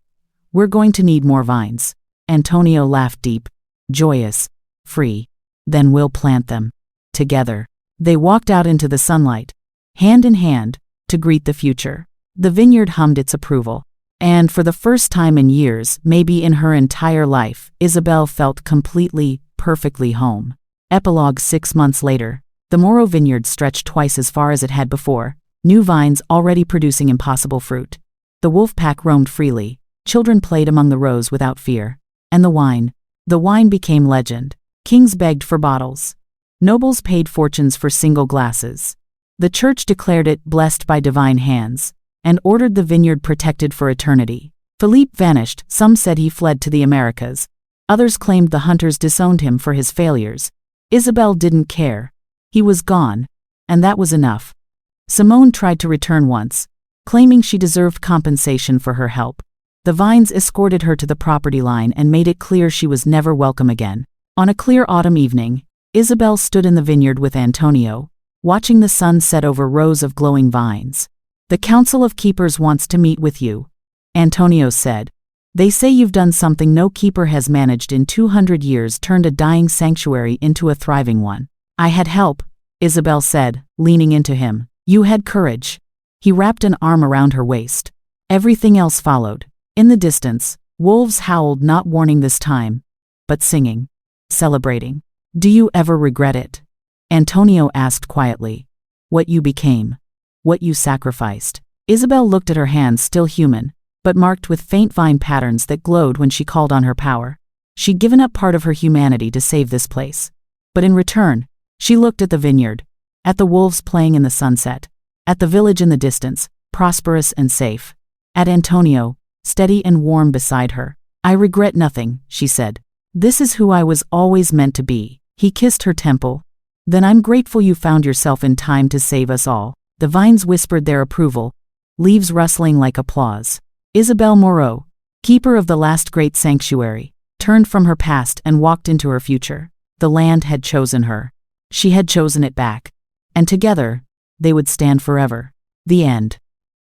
we're going to need more vines. Antonio laughed deep, joyous, free. Then we'll plant them. Together. They walked out into the sunlight, hand in hand, to greet the future. The vineyard hummed its approval. And for the first time in years, maybe in her entire life, Isabelle felt completely, perfectly home. Epilogue 6 months later. The Moreau vineyard stretched twice as far as it had before, new vines already producing impossible fruit. The wolf pack roamed freely, Children played among the rows without fear. And the wine became legend. Kings begged for bottles. Nobles paid fortunes for single glasses. The church declared it blessed by divine hands, and ordered the vineyard protected for eternity. Philippe vanished. Some said he fled to the Americas. Others claimed the hunters disowned him for his failures. Isabelle didn't care. He was gone, and that was enough. Simone tried to return once, claiming she deserved compensation for her help. The vines escorted her to the property line and made it clear she was never welcome again. On a clear autumn evening, Isabelle stood in the vineyard with Antonio, watching the sun set over rows of glowing vines. "The Council of Keepers wants to meet with you," Antonio said. "They say you've done something no keeper has managed in 200 years, turned a dying sanctuary into a thriving one." "I had help," Isabelle said, leaning into him. "You had courage." He wrapped an arm around her waist. Everything else followed. In the distance, wolves howled, not warning this time, but singing, celebrating. "Do you ever regret it?" Antonio asked quietly. "What you became. What you sacrificed." Isabelle looked at her hands, still human, but marked with faint vine patterns that glowed when she called on her power. She'd given up part of her humanity to save this place. But in return, she looked at the vineyard, at the wolves playing in the sunset, at the village in the distance, prosperous and safe, at Antonio, steady and warm beside her. "I regret nothing," she said. "This is who I was always meant to be." He kissed her temple. "Then I'm grateful you found yourself in time to save us all." The vines whispered their approval, leaves rustling like applause. Isabelle Moreau, keeper of the last great sanctuary, turned from her past and walked into her future. The land had chosen her. She had chosen it back. And together, they would stand forever. The end.